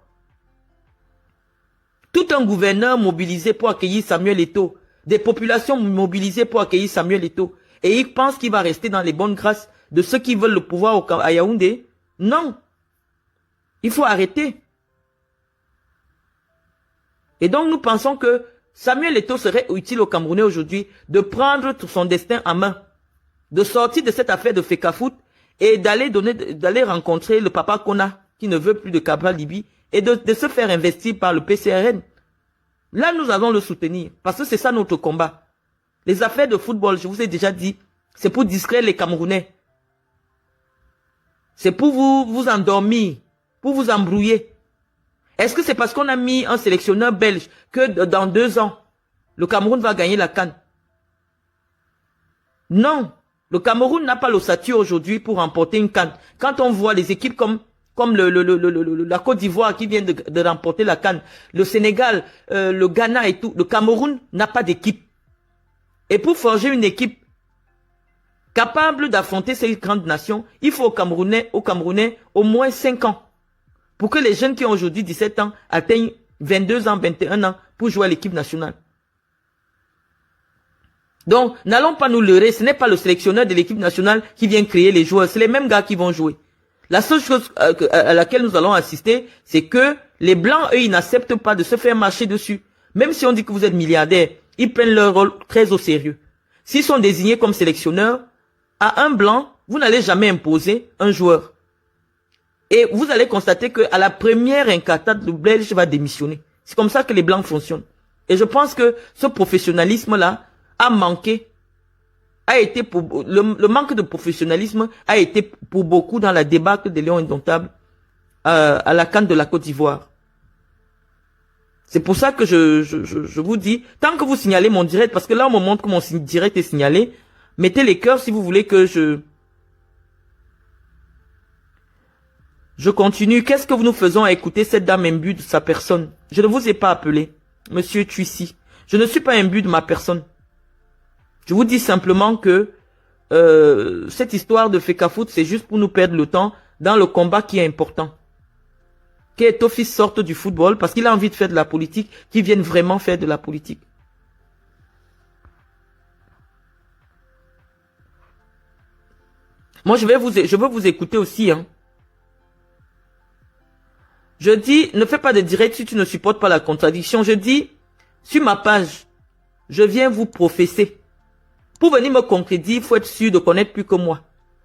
Tout un gouverneur mobilisé pour accueillir Samuel Eto'o. Des populations mobilisées pour accueillir Samuel Eto'o. Et il pense qu'il va rester dans les bonnes grâces de ceux qui veulent le pouvoir à Yaoundé. Non. Il faut arrêter. Et donc nous pensons que Samuel Eto'o serait utile aux Camerounais aujourd'hui de prendre tout son destin en main. De sortir de cette affaire de FECAFOOT et d'aller rencontrer le papa Kona qui ne veut plus de Cabral Libi et de se faire investir par le PCRN. Là, nous allons le soutenir parce que c'est ça notre combat. Les affaires de football, je vous ai déjà dit, c'est pour distraire les Camerounais. C'est pour vous endormir, pour vous embrouiller. Est-ce que c'est parce qu'on a mis un sélectionneur belge que dans 2 ans, le Cameroun va gagner la CAN? Non. Le Cameroun n'a pas l'ossature aujourd'hui pour remporter une CAN. Quand on voit les équipes comme la Côte d'Ivoire qui vient de remporter la CAN, le Sénégal, le Ghana et tout, le Cameroun n'a pas d'équipe. Et pour forger une équipe capable d'affronter ces grandes nations, il faut aux Camerounais au moins 5 ans. Pour que les jeunes qui ont aujourd'hui 17 ans atteignent 22 ans, 21 ans pour jouer à l'équipe nationale. Donc, n'allons pas nous leurrer, ce n'est pas le sélectionneur de l'équipe nationale qui vient créer les joueurs, c'est les mêmes gars qui vont jouer. La seule chose à laquelle nous allons assister, c'est que les Blancs, eux, ils n'acceptent pas de se faire marcher dessus. Même si on dit que vous êtes milliardaire, ils prennent leur rôle très au sérieux. S'ils sont désignés comme sélectionneurs, à un Blanc, vous n'allez jamais imposer un joueur. Et vous allez constater qu'à la première incartade, le Belge va démissionner. C'est comme ça que les Blancs fonctionnent. Et je pense que ce professionnalisme-là a manqué, le manque de professionnalisme a été pour beaucoup dans la débâcle des Lions indomptables à la CAN de la Côte d'Ivoire. C'est pour ça que je vous dis, tant que vous signalez mon direct, parce que là on me montre que mon direct est signalé, mettez les cœurs si vous voulez que je continue. Qu'est-ce que nous faisons à écouter cette dame imbue de sa personne? Je ne vous ai pas appelé, Monsieur Tuissi. Je ne suis pas imbu de ma personne. Je vous dis simplement que cette histoire de Fecafoot, c'est juste pour nous perdre le temps dans le combat qui est important. Qu'Eto'o-Fils sorte du football parce qu'il a envie de faire de la politique, qu'il vienne vraiment faire de la politique. Moi, je veux vous écouter aussi. Hein. Je dis, ne fais pas de direct si tu ne supportes pas la contradiction. Je dis, sur ma page, je viens vous professer. Pour venir me contredire, il faut être sûr de connaître plus que moi.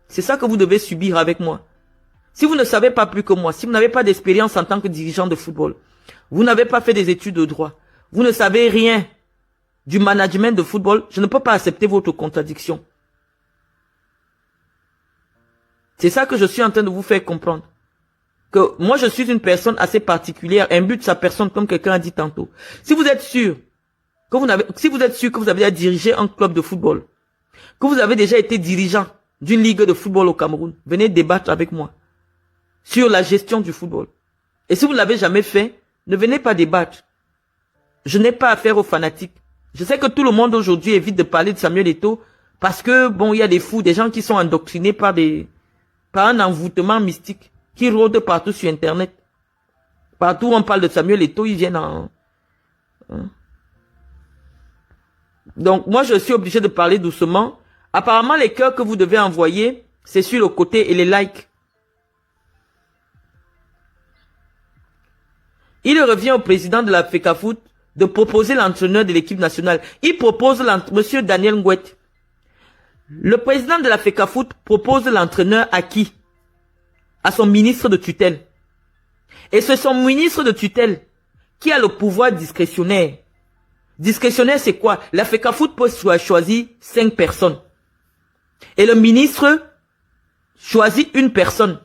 C'est ça que vous devez subir avec moi. Si vous ne savez pas plus que moi, si vous n'avez pas d'expérience en tant que dirigeant de football, vous n'avez pas fait des études de droit, vous ne savez rien du management de football, je ne peux pas accepter votre contradiction. C'est ça que je suis en train de vous faire comprendre. Que moi, je suis une personne assez particulière, imbue de sa personne, comme quelqu'un a dit tantôt. Si vous êtes sûr que vous avez déjà dirigé un club de football, que vous avez déjà été dirigeant d'une ligue de football au Cameroun, venez débattre avec moi sur la gestion du football. Et si vous ne l'avez jamais fait, ne venez pas débattre. Je n'ai pas affaire aux fanatiques. Je sais que tout le monde aujourd'hui évite de parler de Samuel Eto'o parce que, bon, il y a des fous, des gens qui sont endoctrinés par un envoûtement mystique qui rôde partout sur Internet. Partout où on parle de Samuel Eto'o, ils viennent en... Donc, moi, je suis obligé de parler doucement. Apparemment, les cœurs que vous devez envoyer, c'est sur le côté et les likes. Il revient au président de la Fecafoot de proposer l'entraîneur de l'équipe nationale. Il propose Monsieur Daniel Ngouet. Le président de la Fecafoot propose l'entraîneur à qui? À son ministre de tutelle. Et c'est son ministre de tutelle qui a le pouvoir discrétionnaire. Discrétionnaire, c'est quoi? La Fecafoot peut choisir 5 personnes. Et le ministre choisit une personne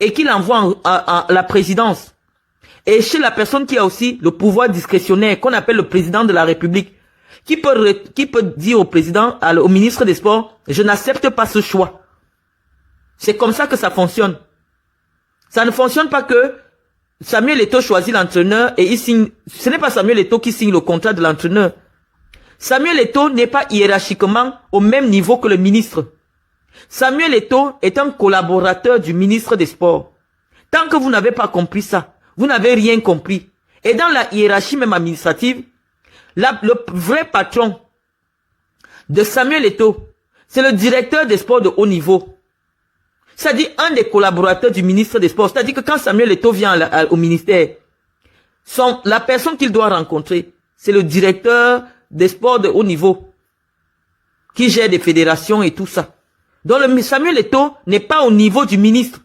et qu'il envoie à la présidence. Et chez la personne qui a aussi le pouvoir discrétionnaire, qu'on appelle le président de la République, qui peut dire au président, au ministre des Sports, je n'accepte pas ce choix. C'est comme ça que ça fonctionne. Ça ne fonctionne pas que Samuel Eto'o choisit l'entraîneur et il signe. Ce n'est pas Samuel Eto'o qui signe le contrat de l'entraîneur. Samuel Eto'o n'est pas hiérarchiquement au même niveau que le ministre. Samuel Eto'o est un collaborateur du ministre des Sports. Tant que vous n'avez pas compris ça, vous n'avez rien compris. Et dans la hiérarchie même administrative, le vrai patron de Samuel Eto'o, c'est le directeur des sports de haut niveau. C'est-à-dire un des collaborateurs du ministre des Sports. C'est-à-dire que quand Samuel Eto'o vient au ministère, la personne qu'il doit rencontrer, c'est le directeur des sports de haut niveau, qui gère des fédérations et tout ça. Donc Samuel Eto'o n'est pas au niveau du ministre.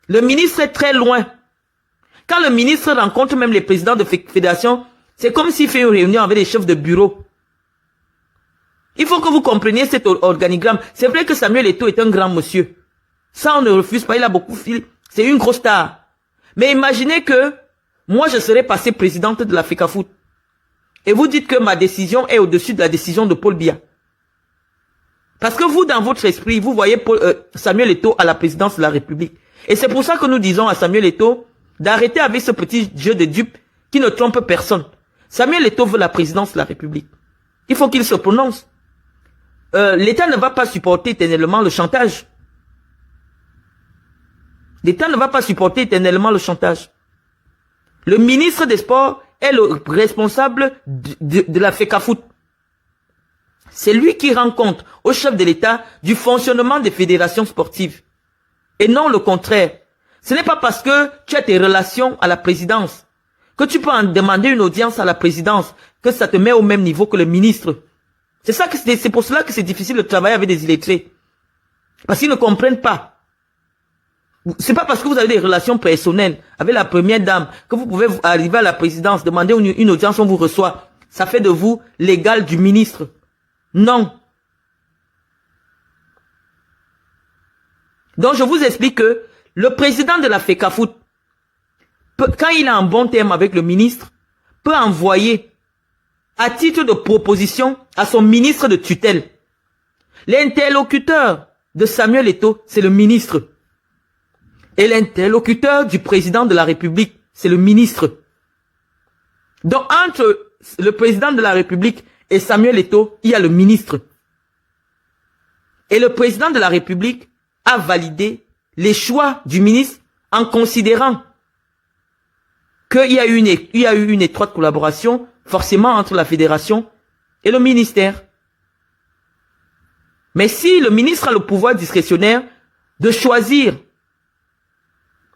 Le ministre est très loin. Quand le ministre rencontre même les présidents de fédération, c'est comme s'il fait une réunion avec les chefs de bureau. Il faut que vous compreniez cet organigramme. C'est vrai que Samuel Eto'o est un grand monsieur. Ça, on ne refuse pas, il a beaucoup fil. C'est une grosse star. Mais imaginez que moi, je serais passé présidente de la FECAFOOT. Et vous dites que ma décision est au-dessus de la décision de Paul Biya. Parce que vous, dans votre esprit, vous voyez Samuel Eto'o à la présidence de la République. Et c'est pour ça que nous disons à Samuel Eto'o d'arrêter avec ce petit jeu de dupes qui ne trompe personne. Samuel Eto'o veut la présidence de la République. Il faut qu'il se prononce. L'État ne va pas supporter éternellement le chantage. L'État ne va pas supporter éternellement le chantage. Le ministre des Sports est le responsable de la FECAFOOT. C'est lui qui rend compte au chef de l'État du fonctionnement des fédérations sportives. Et non le contraire. Ce n'est pas parce que tu as tes relations à la présidence que tu peux en demander une audience à la présidence que ça te met au même niveau que le ministre. C'est pour cela que c'est difficile de travailler avec des illettrés. Parce qu'ils ne comprennent pas. C'est pas parce que vous avez des relations personnelles avec la première dame que vous pouvez arriver à la présidence, demander une audience, on vous reçoit. Ça fait de vous l'égal du ministre. Non. Donc je vous explique que le président de la FECAFOOT, quand il a un bon terme avec le ministre, peut envoyer à titre de proposition à son ministre de tutelle. L'interlocuteur de Samuel Eto'o, c'est le ministre. Et l'interlocuteur du président de la République, c'est le ministre. Donc, entre le président de la République et Samuel Eto'o, il y a le ministre. Et le président de la République a validé les choix du ministre en considérant qu'il y a eu une étroite collaboration, forcément, entre la fédération et le ministère. Mais si le ministre a le pouvoir discrétionnaire de choisir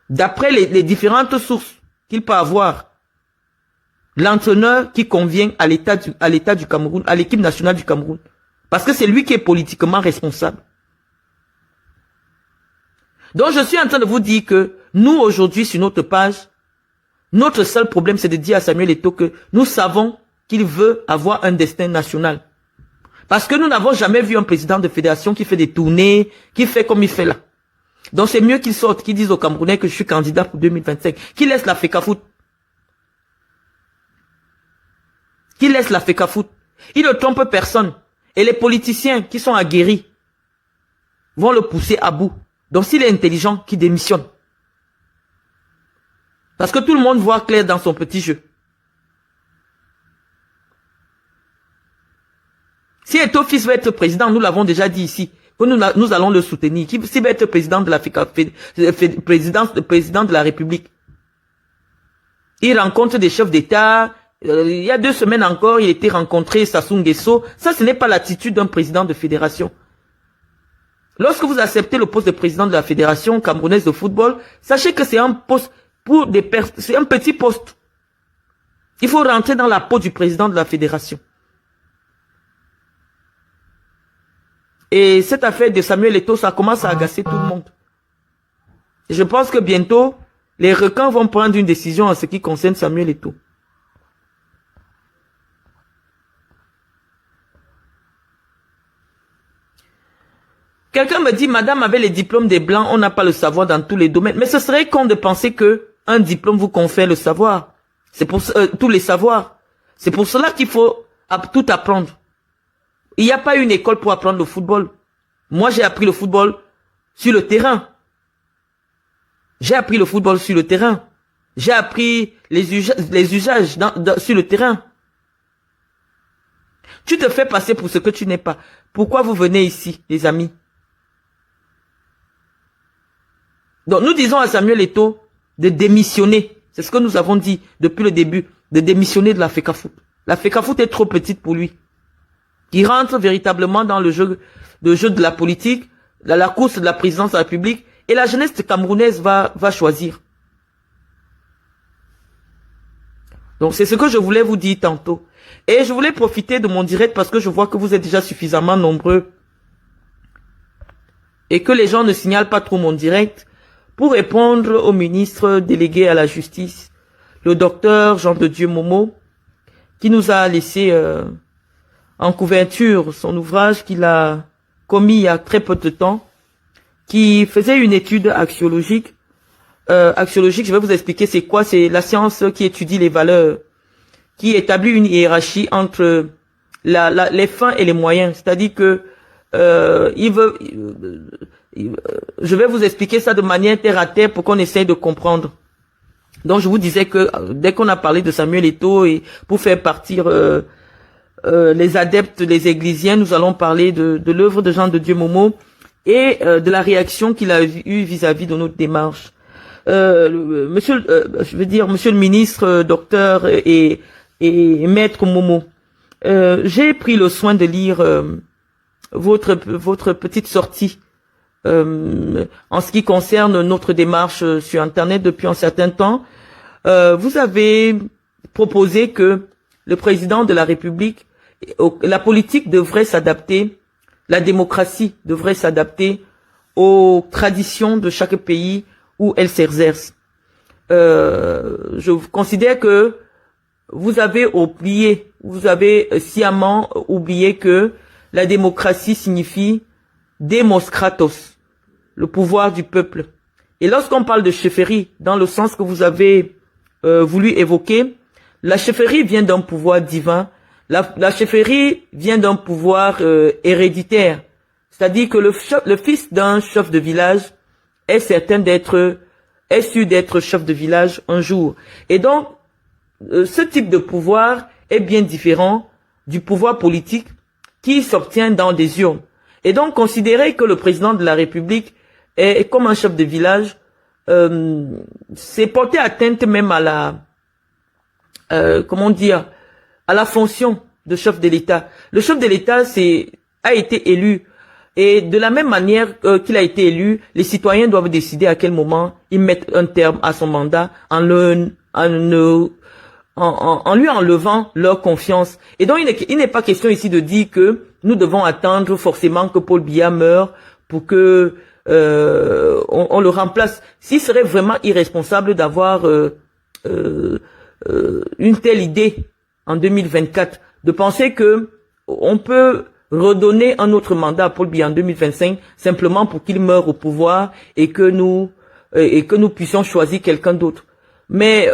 d'après les différentes sources qu'il peut avoir, l'entraîneur qui convient à l'État du Cameroun, à l'équipe nationale du Cameroun. Parce que c'est lui qui est politiquement responsable. Donc je suis en train de vous dire que nous aujourd'hui sur notre page, notre seul problème c'est de dire à Samuel Eto'o que nous savons qu'il veut avoir un destin national. Parce que nous n'avons jamais vu un président de fédération qui fait des tournées, qui fait comme il fait là. Donc c'est mieux qu'il sorte, qu'il dise aux Camerounais que je suis candidat pour 2025. Qu'il laisse la FECAFOOT. Qu'il laisse la FECAFOOT. Il ne trompe personne. Et les politiciens qui sont aguerris vont le pousser à bout. Donc s'il est intelligent, qu'il démissionne. Parce que tout le monde voit clair dans son petit jeu. Si Eto'o fils va être président, nous l'avons déjà dit ici, que nous allons le soutenir. S'il va être président de la président de la République, il rencontre des chefs d'État. Il y a 2 semaines encore, il était rencontré Sassou Nguesso. Ça, ce n'est pas l'attitude d'un président de fédération. Lorsque vous acceptez le poste de président de la fédération camerounaise de football, sachez que c'est un poste pour c'est un petit poste. Il faut rentrer dans la peau du président de la fédération. Et cette affaire de Samuel Eto'o, ça commence à agacer tout le monde. Et je pense que bientôt, les requins vont prendre une décision en ce qui concerne Samuel Eto'o. Quelqu'un me dit, madame, avec les diplômes des Blancs, on n'a pas le savoir dans tous les domaines. Mais ce serait con de penser que un diplôme vous confère le savoir. C'est pour tous les savoirs. C'est pour cela qu'il faut tout apprendre. Il n'y a pas une école pour apprendre le football. Moi, j'ai appris le football sur le terrain. J'ai appris le football sur le terrain. J'ai appris les usages sur le terrain. Tu te fais passer pour ce que tu n'es pas. Pourquoi vous venez ici, les amis? Donc, nous disons à Samuel Eto'o de démissionner. C'est ce que nous avons dit depuis le début. De démissionner de la FECAFOOT. La FECAFOOT est trop petite pour lui. Il rentre véritablement dans le jeu de la politique, dans la course de la présidence de la République, et la jeunesse camerounaise va choisir. Donc c'est ce que je voulais vous dire tantôt. Et je voulais profiter de mon direct parce que je vois que vous êtes déjà suffisamment nombreux et que les gens ne signalent pas trop mon direct pour répondre au ministre délégué à la justice, le docteur Jean de Dieu Momo, qui nous a laissé en couverture son ouvrage qu'il a commis il y a très peu de temps, qui faisait une étude axiologique. Axiologique, je vais vous expliquer c'est quoi. C'est la science qui étudie les valeurs, qui établit une hiérarchie entre les fins et les moyens. C'est-à-dire que je vais vous expliquer ça de manière terre à terre pour qu'on essaye de comprendre. Donc je vous disais que dès qu'on a parlé de Samuel Eto'o et pour faire partir les adeptes, les églisiens, nous allons parler de l'œuvre de Jean de Dieu Momo et de la réaction qu'il a eue vis-à-vis de notre démarche. Monsieur le ministre, docteur et maître Momo, j'ai pris le soin de lire votre petite sortie en ce qui concerne notre démarche sur Internet depuis un certain temps. Vous avez proposé que le président de la République, la politique devrait s'adapter, la démocratie devrait s'adapter aux traditions de chaque pays où elle s'exerce. Je considère que vous avez oublié, vous avez sciemment oublié que la démocratie signifie demos kratos, le pouvoir du peuple. Et lorsqu'on parle de chefferie, dans le sens que vous avez voulu évoquer, la chefferie vient d'un pouvoir divin, la chefferie vient d'un pouvoir héréditaire. C'est-à-dire que le fils d'un chef de village est sûr d'être chef de village un jour. Et donc, ce type de pouvoir est bien différent du pouvoir politique qui s'obtient dans des urnes. Et donc, considérer que le président de la République est comme un chef de village, c'est porter atteinte même à la, à la fonction de chef de l'État. Le chef de l'État a été élu. Et de la même manière qu'il a été élu, les citoyens doivent décider à quel moment ils mettent un terme à son mandat en lui enlevant leur confiance. Et donc, il n'est pas question ici de dire que nous devons attendre forcément que Paul Biya meure pour que on le remplace. S'il serait vraiment irresponsable d'avoir une telle idée en 2024, de penser que on peut redonner un autre mandat à Paul Biya en 2025 simplement pour qu'il meure au pouvoir et que nous puissions choisir quelqu'un d'autre. Mais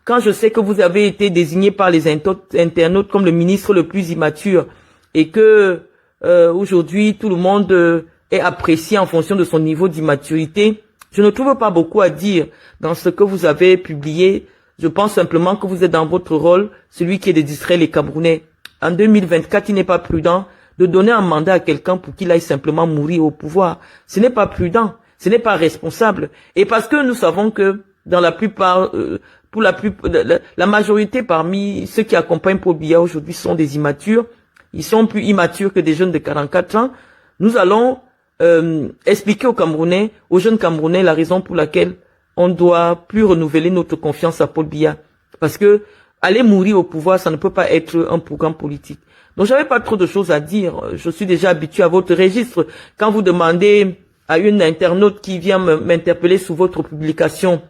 quand je sais que vous avez été désigné par les internautes comme le ministre le plus immature et que aujourd'hui tout le monde est apprécié en fonction de son niveau d'immaturité, je ne trouve pas beaucoup à dire dans ce que vous avez publié. Je pense simplement que vous êtes dans votre rôle, celui qui est de distraire les Camerounais. En 2024, il n'est pas prudent de donner un mandat à quelqu'un pour qu'il aille simplement mourir au pouvoir. Ce n'est pas prudent, ce n'est pas responsable. Et parce que nous savons que dans la plupart, la majorité parmi ceux qui accompagnent Paul Biya aujourd'hui sont des immatures. Ils sont plus immatures que des jeunes de 44 ans. Nous allons expliquer aux jeunes Camerounais, la raison pour laquelle on ne doit plus renouveler notre confiance à Paul Biya. Parce que aller mourir au pouvoir, ça ne peut pas être un programme politique. Donc, j'avais pas trop de choses à dire. Je suis déjà habitué à votre registre. Quand vous demandez à une internaute qui vient m'interpeller sous votre publication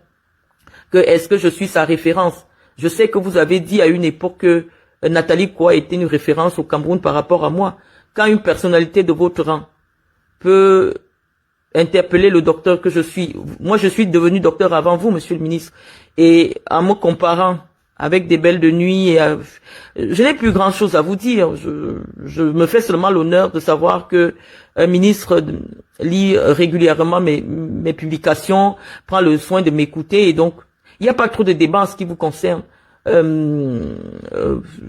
que est-ce que je suis sa référence, je sais que vous avez dit à une époque que Nathalie Koa était une référence au Cameroun par rapport à moi. Quand une personnalité de votre rang peut interpeller le docteur que je suis, moi je suis devenu docteur avant vous, monsieur le ministre, et en me comparant avec des belles de nuit, je n'ai plus grand chose à vous dire. Je me fais seulement l'honneur de savoir que un ministre lit régulièrement mes publications, prend le soin de m'écouter, et donc il n'y a pas trop de débat en ce qui vous concerne.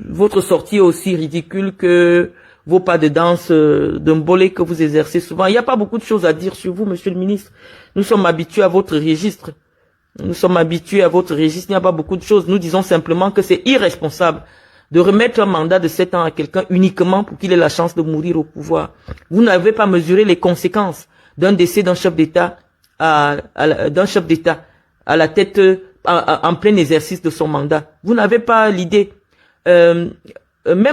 Votre sortie est aussi ridicule que vos pas de danse de mbolé que vous exercez souvent. Il n'y a pas beaucoup de choses à dire sur vous, monsieur le ministre. Nous sommes habitués à votre registre. Il n'y a pas beaucoup de choses. Nous disons simplement que c'est irresponsable de remettre un mandat de 7 ans à quelqu'un uniquement pour qu'il ait la chance de mourir au pouvoir. Vous n'avez pas mesuré les conséquences d'un décès d'un chef d'État à la tête en plein exercice de son mandat. Vous n'avez pas l'idée. Même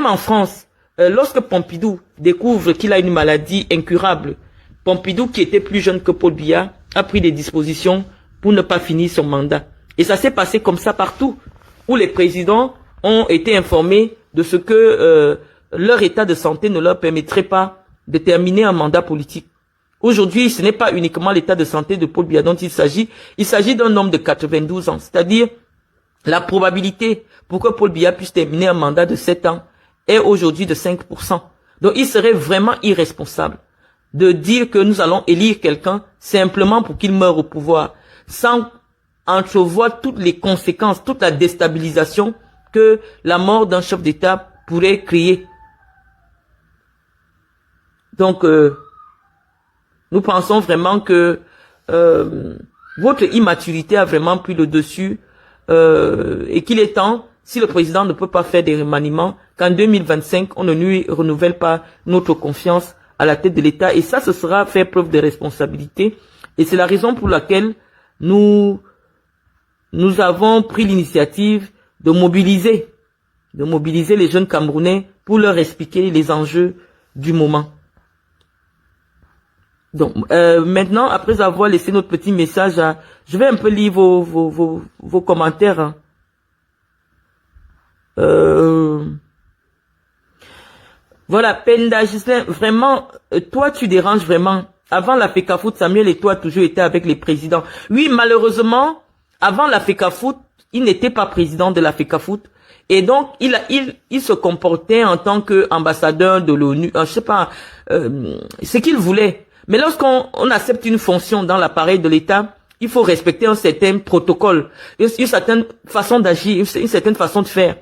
en France, lorsque Pompidou découvre qu'il a une maladie incurable, Pompidou, qui était plus jeune que Paul Biya, a pris des dispositions pour ne pas finir son mandat. Et ça s'est passé comme ça partout, où les présidents ont été informés de ce que leur état de santé ne leur permettrait pas de terminer un mandat politique. Aujourd'hui, ce n'est pas uniquement l'état de santé de Paul Biya dont il s'agit d'un homme de 92 ans, c'est-à-dire la probabilité pour que Paul Biya puisse terminer un mandat de 7 ans est aujourd'hui de 5%. Donc il serait vraiment irresponsable de dire que nous allons élire quelqu'un simplement pour qu'il meure au pouvoir, sans entrevoir toutes les conséquences, toute la déstabilisation que la mort d'un chef d'État pourrait créer. Donc, nous pensons vraiment que votre immaturité a vraiment pris le dessus et qu'il est temps, si le président ne peut pas faire des remaniements, qu'en 2025, on ne lui renouvelle pas notre confiance à la tête de l'État. Et ça, ce sera faire preuve de responsabilité. Et c'est la raison pour laquelle nous avons pris l'initiative de mobiliser les jeunes Camerounais pour leur expliquer les enjeux du moment. Donc, maintenant, après avoir laissé notre petit message, je vais un peu lire vos commentaires. Hein. Voilà, Penda Gislain, vraiment, toi tu déranges vraiment. Avant la FECAFOOT, Samuel et toi toujours été avec les présidents. Oui, malheureusement, avant la FECAFOOT, il n'était pas président de la FECAFOOT. Et donc, il se comportait en tant qu'ambassadeur de l'ONU. Je sais pas, ce qu'il voulait. Mais lorsqu'on accepte une fonction dans l'appareil de l'État, il faut respecter un certain protocole, une certaine façon d'agir, une certaine façon de faire.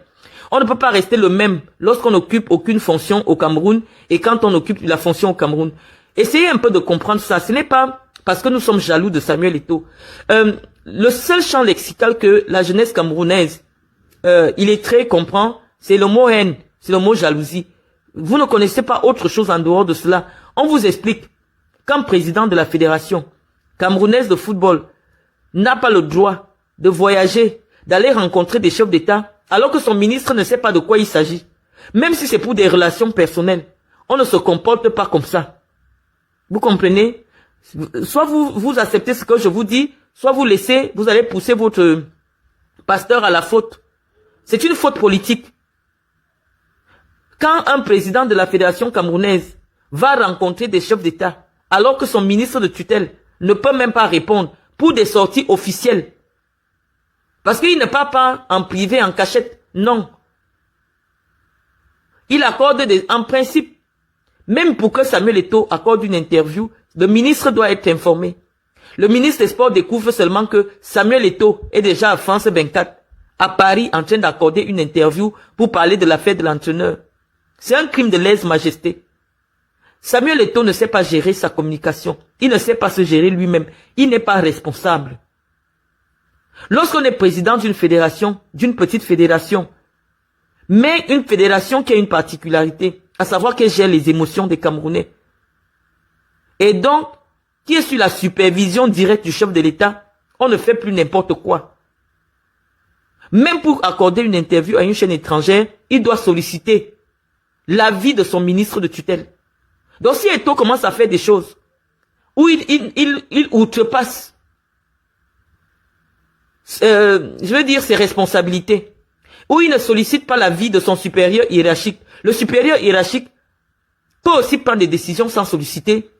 On ne peut pas rester le même lorsqu'on n'occupe aucune fonction au Cameroun et quand on occupe la fonction au Cameroun. Essayez un peu de comprendre ça. Ce n'est pas parce que nous sommes jaloux de Samuel Eto'o. Le seul champ lexical que la jeunesse camerounaise, il est très comprend, c'est le mot haine, c'est le mot jalousie. Vous ne connaissez pas autre chose en dehors de cela. On vous explique. Quand président de la fédération camerounaise de football n'a pas le droit de voyager, d'aller rencontrer des chefs d'État, alors que son ministre ne sait pas de quoi il s'agit. Même si c'est pour des relations personnelles, on ne se comporte pas comme ça. Vous comprenez? Soit vous acceptez ce que je vous dis, soit vous laissez, vous allez pousser votre pasteur à la faute. C'est une faute politique. Quand un président de la fédération camerounaise va rencontrer des chefs d'État, alors que son ministre de tutelle ne peut même pas répondre pour des sorties officielles, parce qu'il ne part pas en privé, en cachette. Non. Il accorde en principe, même pour que Samuel Eto'o accorde une interview, le ministre doit être informé. Le ministre des Sports découvre seulement que Samuel Eto'o est déjà à France 24, à Paris, en train d'accorder une interview pour parler de l'affaire de l'entraîneur. C'est un crime de lèse-majesté. Samuel Eto'o ne sait pas gérer sa communication. Il ne sait pas se gérer lui-même. Il n'est pas responsable. Lorsqu'on est président d'une fédération, d'une petite fédération, mais une fédération qui a une particularité, à savoir qu'elle gère les émotions des Camerounais, et donc, qui est sous la supervision directe du chef de l'État, on ne fait plus n'importe quoi. Même pour accorder une interview à une chaîne étrangère, il doit solliciter l'avis de son ministre de tutelle. Donc si Eto'o commence à faire des choses où il outrepasse, je veux dire ses responsabilités, où il ne sollicite pas l'avis de son supérieur hiérarchique. Le supérieur hiérarchique peut aussi prendre des décisions sans solliciter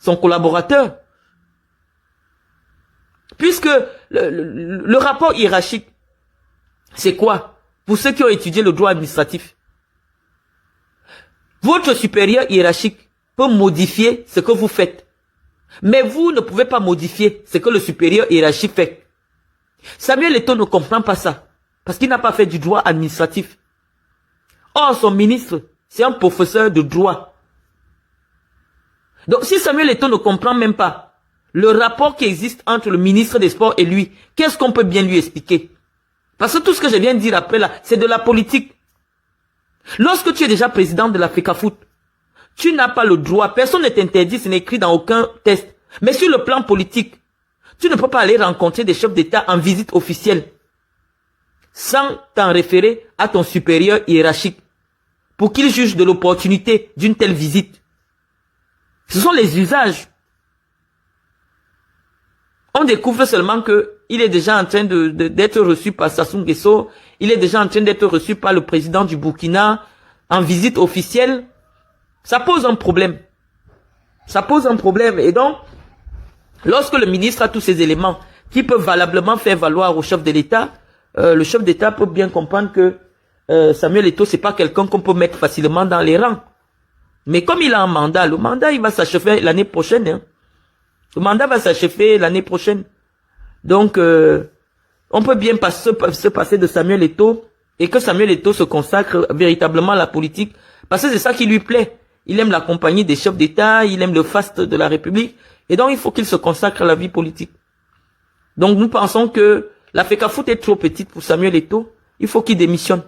son collaborateur. Puisque le rapport hiérarchique, c'est quoi? Pour ceux qui ont étudié le droit administratif, votre supérieur hiérarchique peut modifier ce que vous faites. Mais vous ne pouvez pas modifier ce que le supérieur hiérarchique fait. Samuel Eto'o ne comprend pas ça, parce qu'il n'a pas fait du droit administratif. Or, son ministre, c'est un professeur de droit. Donc, si Samuel Eto'o ne comprend même pas le rapport qui existe entre le ministre des Sports et lui, qu'est-ce qu'on peut bien lui expliquer? Parce que tout ce que je viens de dire après là, c'est de la politique. Lorsque tu es déjà président de la FECAFOOT, tu n'as pas le droit, personne ne t'interdit, ce n'est écrit dans aucun test. Mais sur le plan politique, tu ne peux pas aller rencontrer des chefs d'État en visite officielle sans t'en référer à ton supérieur hiérarchique pour qu'il juge de l'opportunité d'une telle visite. Ce sont les usages. On découvre seulement que il est déjà en train d'être reçu par Sassou Nguesso, il est déjà en train d'être reçu par le président du Burkina en visite officielle. Ça pose un problème. Ça pose un problème. Et donc, lorsque le ministre a tous ces éléments qui peuvent valablement faire valoir au chef de l'État, le chef d'État peut bien comprendre que Samuel Eto'o, c'est pas quelqu'un qu'on peut mettre facilement dans les rangs. Mais comme il a un mandat, le mandat, il va s'achever l'année prochaine. Hein. Le mandat va s'achever l'année prochaine. Donc, on peut bien se passer de Samuel Eto'o et que Samuel Eto'o se consacre véritablement à la politique. Parce que c'est ça qui lui plaît. Il aime la compagnie des chefs d'État, il aime le faste de la République. Et donc, il faut qu'il se consacre à la vie politique. Donc, nous pensons que la FECAFOOT est trop petite pour Samuel Eto'o. Il faut qu'il démissionne.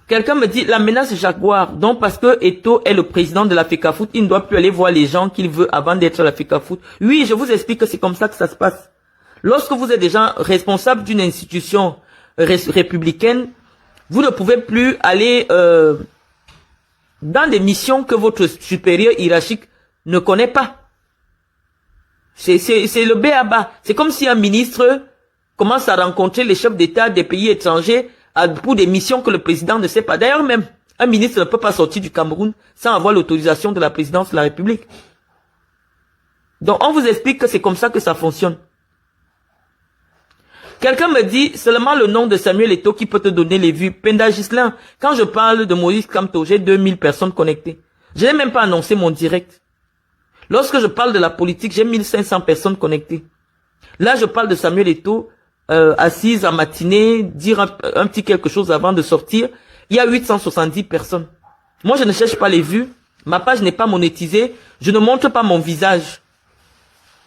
Quelqu'un me dit, la menace Jaguar, donc parce que Eto'o est le président de la FECAFOOT, il ne doit plus aller voir les gens qu'il veut avant d'être à la FECAFOOT. Oui, je vous explique que c'est comme ça que ça se passe. Lorsque vous êtes déjà responsable d'une institution républicaine, vous ne pouvez plus aller dans des missions que votre supérieur hiérarchique ne connaît pas. C'est le b.a.-ba. C'est comme si un ministre commence à rencontrer les chefs d'État des pays étrangers pour des missions que le président ne sait pas. D'ailleurs même, un ministre ne peut pas sortir du Cameroun sans avoir l'autorisation de la présidence de la République. Donc on vous explique que c'est comme ça que ça fonctionne. Quelqu'un me dit seulement le nom de Samuel Eto'o qui peut te donner les vues. Penda Ghislain, quand je parle de Maurice Kamto, j'ai 2000 personnes connectées. Je n'ai même pas annoncé mon direct. Lorsque je parle de la politique, j'ai 1500 personnes connectées. Là, je parle de Samuel Eto'o, assise en matinée, dire un petit quelque chose avant de sortir. Il y a 870 personnes. Moi, je ne cherche pas les vues. Ma page n'est pas monétisée. Je ne montre pas mon visage.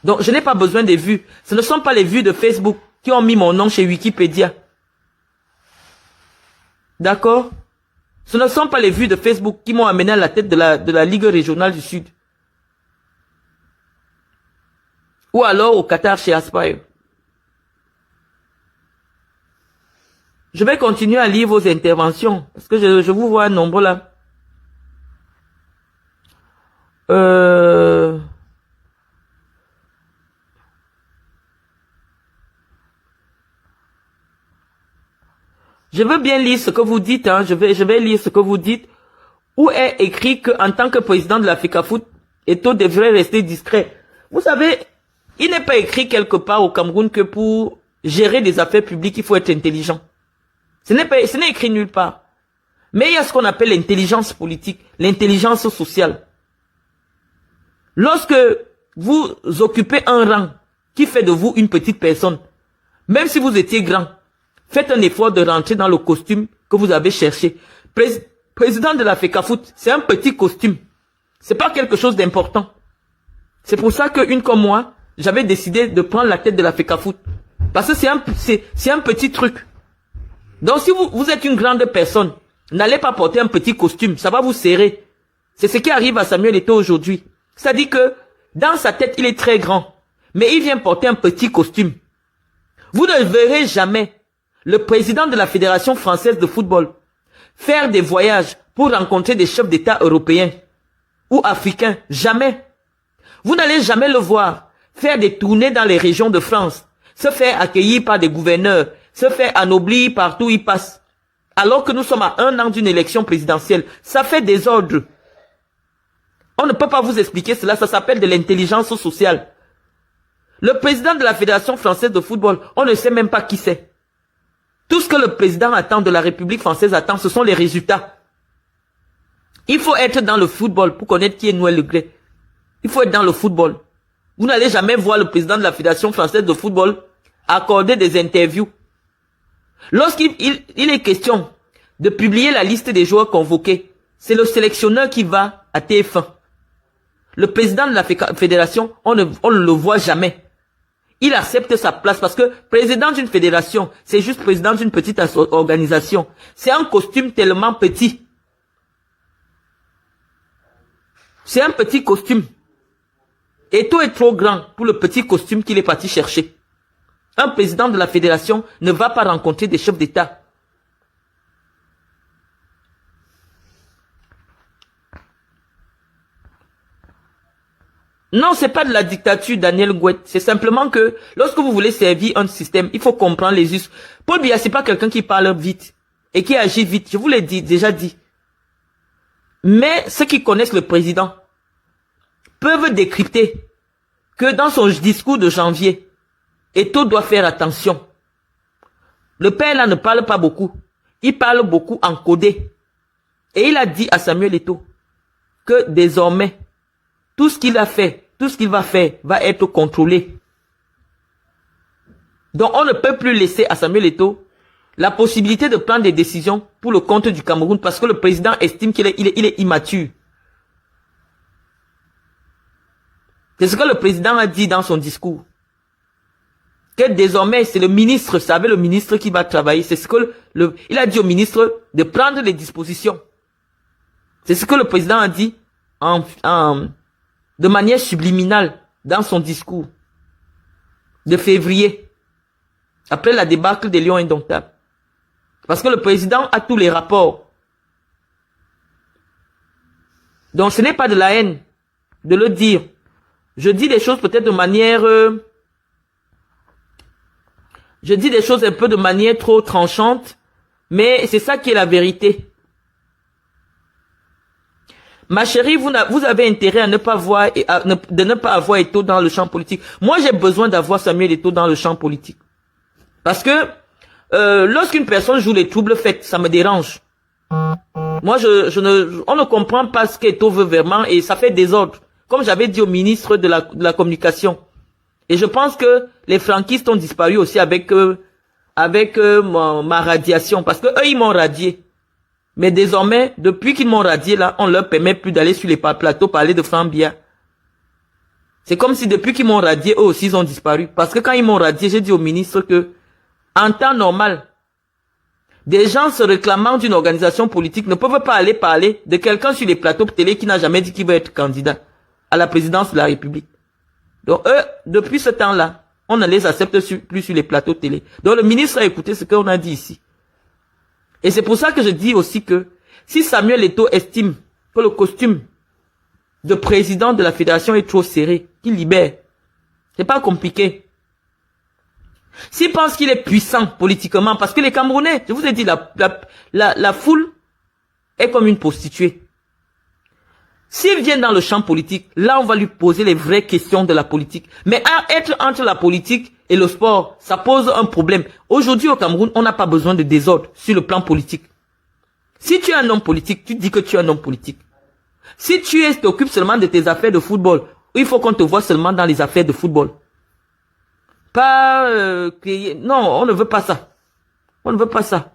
Donc, je n'ai pas besoin des vues. Ce ne sont pas les vues de Facebook qui ont mis mon nom chez Wikipédia. D'accord? Ce ne sont pas les vues de Facebook qui m'ont amené à la tête de la Ligue régionale du Sud. Ou alors au Qatar chez Aspire. Je vais continuer à lire vos interventions. Parce que je vous vois nombreux là. Je veux bien lire ce que vous dites. Hein. Je vais lire ce que vous dites. Où est écrit qu'en tant que président de la FECAFOOT, Eto'o devrait rester discret. Vous savez, il n'est pas écrit quelque part au Cameroun que pour gérer des affaires publiques, il faut être intelligent. Ce n'est écrit nulle part. Mais il y a ce qu'on appelle l'intelligence politique, l'intelligence sociale. Lorsque vous occupez un rang qui fait de vous une petite personne, même si vous étiez grand, faites un effort de rentrer dans le costume que vous avez cherché. Président de la FECAFOOT, c'est un petit costume. C'est pas quelque chose d'important. C'est pour ça qu'une comme moi, j'avais décidé de prendre la tête de la FECAFOOT. Parce que c'est un petit truc. Donc si vous êtes une grande personne, n'allez pas porter un petit costume, ça va vous serrer. C'est ce qui arrive à Samuel Eto'o aujourd'hui. C'est-à-dire que dans sa tête, il est très grand, mais il vient porter un petit costume. Vous ne verrez jamais le président de la Fédération française de football faire des voyages pour rencontrer des chefs d'État européens ou africains. Jamais. Vous n'allez jamais le voir faire des tournées dans les régions de France, se faire accueillir par des gouverneurs, se faire anoblir partout où il passe. Alors que nous sommes à 1 an d'une élection présidentielle, ça fait désordre. On ne peut pas vous expliquer cela, ça s'appelle de l'intelligence sociale. Le président de la Fédération française de football, on ne sait même pas qui c'est. Tout ce que le président attend de la République française attend, ce sont les résultats. Il faut être dans le football pour connaître qui est Noël Le Gret. Il faut être dans le football. Vous n'allez jamais voir le président de la Fédération française de football accorder des interviews. Lorsqu'il est question de publier la liste des joueurs convoqués, c'est le sélectionneur qui va à TF1. Le président de la fédération, on ne le voit jamais. Il accepte sa place parce que président d'une fédération, c'est juste président d'une petite organisation. C'est un costume tellement petit. C'est un petit costume. Eto'o est trop grand pour le petit costume qu'il est parti chercher. Un président de la fédération ne va pas rencontrer des chefs d'État. Non, c'est pas de la dictature, Daniel Ngouette. C'est simplement que lorsque vous voulez servir un système, il faut comprendre les us. Paul Biya, c'est pas quelqu'un qui parle vite et qui agit vite. Je vous l'ai déjà dit. Mais ceux qui connaissent le président peuvent décrypter que dans son discours de janvier, Eto'o doit faire attention. Le père là ne parle pas beaucoup. Il parle beaucoup en codé. Et il a dit à Samuel Eto'o que désormais, tout ce qu'il a fait, tout ce qu'il va faire va être contrôlé. Donc on ne peut plus laisser à Samuel Eto'o la possibilité de prendre des décisions pour le compte du Cameroun parce que le président estime qu'il est immature. C'est ce que le président a dit dans son discours. Que désormais, c'est le ministre, vous savez, le ministre qui va travailler. C'est ce que il a dit au ministre de prendre les dispositions. C'est ce que le président a dit de manière subliminale dans son discours de février, après la débâcle des Lions Indomptables. Parce que le président a tous les rapports. Donc ce n'est pas de la haine de le dire. Je dis des choses peut-être de manière... je dis des choses un peu de manière trop tranchante, mais c'est ça qui est la vérité. Ma chérie, vous avez intérêt à ne pas voir, de ne pas avoir Eto'o dans le champ politique. Moi, j'ai besoin d'avoir Samuel Eto'o dans le champ politique. Parce que lorsqu'une personne joue les troubles faits, ça me dérange. Moi, on ne comprend pas ce qu'Eto'o veut vraiment et ça fait désordre. Comme j'avais dit au ministre de la communication. Et je pense que les franquistes ont disparu aussi avec ma radiation. Parce que eux, ils m'ont radié. Mais désormais, depuis qu'ils m'ont radié là, on leur permet plus d'aller sur les plateaux parler de Franck Biya. C'est comme si depuis qu'ils m'ont radié, eux aussi ils ont disparu. Parce que quand ils m'ont radié, j'ai dit au ministre que, en temps normal, des gens se réclamant d'une organisation politique ne peuvent pas aller parler de quelqu'un sur les plateaux de télé qui n'a jamais dit qu'il veut être candidat à la présidence de la République. Donc eux, depuis ce temps-là, on ne les accepte plus sur les plateaux de télé. Donc le ministre a écouté ce qu'on a dit ici. Et c'est pour ça que je dis aussi que si Samuel Eto'o estime que le costume de président de la fédération est trop serré, qu'il libère. C'est pas compliqué. S'il pense qu'il est puissant politiquement, parce que les Camerounais, je vous ai dit, la foule est comme une prostituée. S'il vient dans le champ politique, là on va lui poser les vraies questions de la politique. Mais être entre la politique et le sport, ça pose un problème. Aujourd'hui au Cameroun, on n'a pas besoin de désordre sur le plan politique. Si tu es un homme politique, tu dis que tu es un homme politique. Si tu t'occupes seulement de tes affaires de football, il faut qu'on te voit seulement dans les affaires de football. Pas non, on ne veut pas ça. On ne veut pas ça.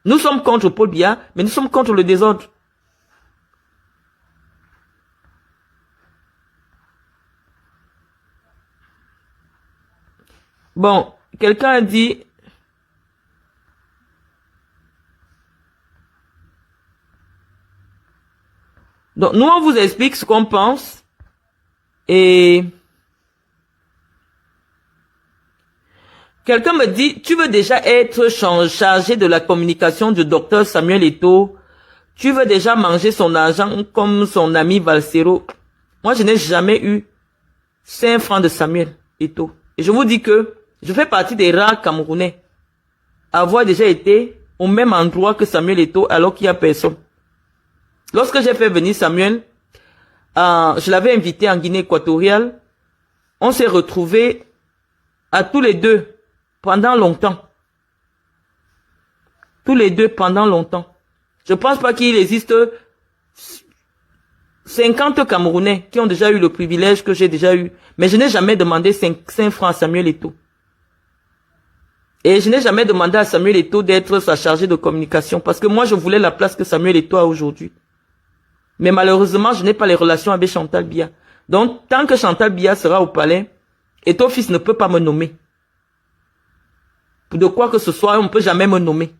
Nous sommes contre Paul Biya, mais nous sommes contre le désordre. Bon, quelqu'un a dit... Donc, nous, on vous explique ce qu'on pense. Et... Quelqu'un me dit, tu veux déjà être chargé de la communication du docteur Samuel Eto'o. Tu veux déjà manger son argent comme son ami Valsero. Moi, je n'ai jamais eu 5 francs de Samuel Eto'o. Et je vous dis que je fais partie des rares Camerounais à avoir déjà été au même endroit que Samuel Eto'o alors qu'il n'y a personne. Lorsque j'ai fait venir Samuel, je l'avais invité en Guinée équatoriale. On s'est retrouvés à tous les deux pendant longtemps. Tous les deux pendant longtemps. Je pense pas qu'il existe 50 Camerounais qui ont déjà eu le privilège que j'ai déjà eu. Mais je n'ai jamais demandé 5 francs à Samuel Eto'o. Et je n'ai jamais demandé à Samuel Eto'o d'être sa chargée de communication. Parce que moi, je voulais la place que Samuel Eto'o a aujourd'hui. Mais malheureusement, je n'ai pas les relations avec Chantal Biya. Donc, tant que Chantal Biya sera au palais, Eto'o fils ne peut pas me nommer. De quoi que ce soit, on ne peut jamais me nommer.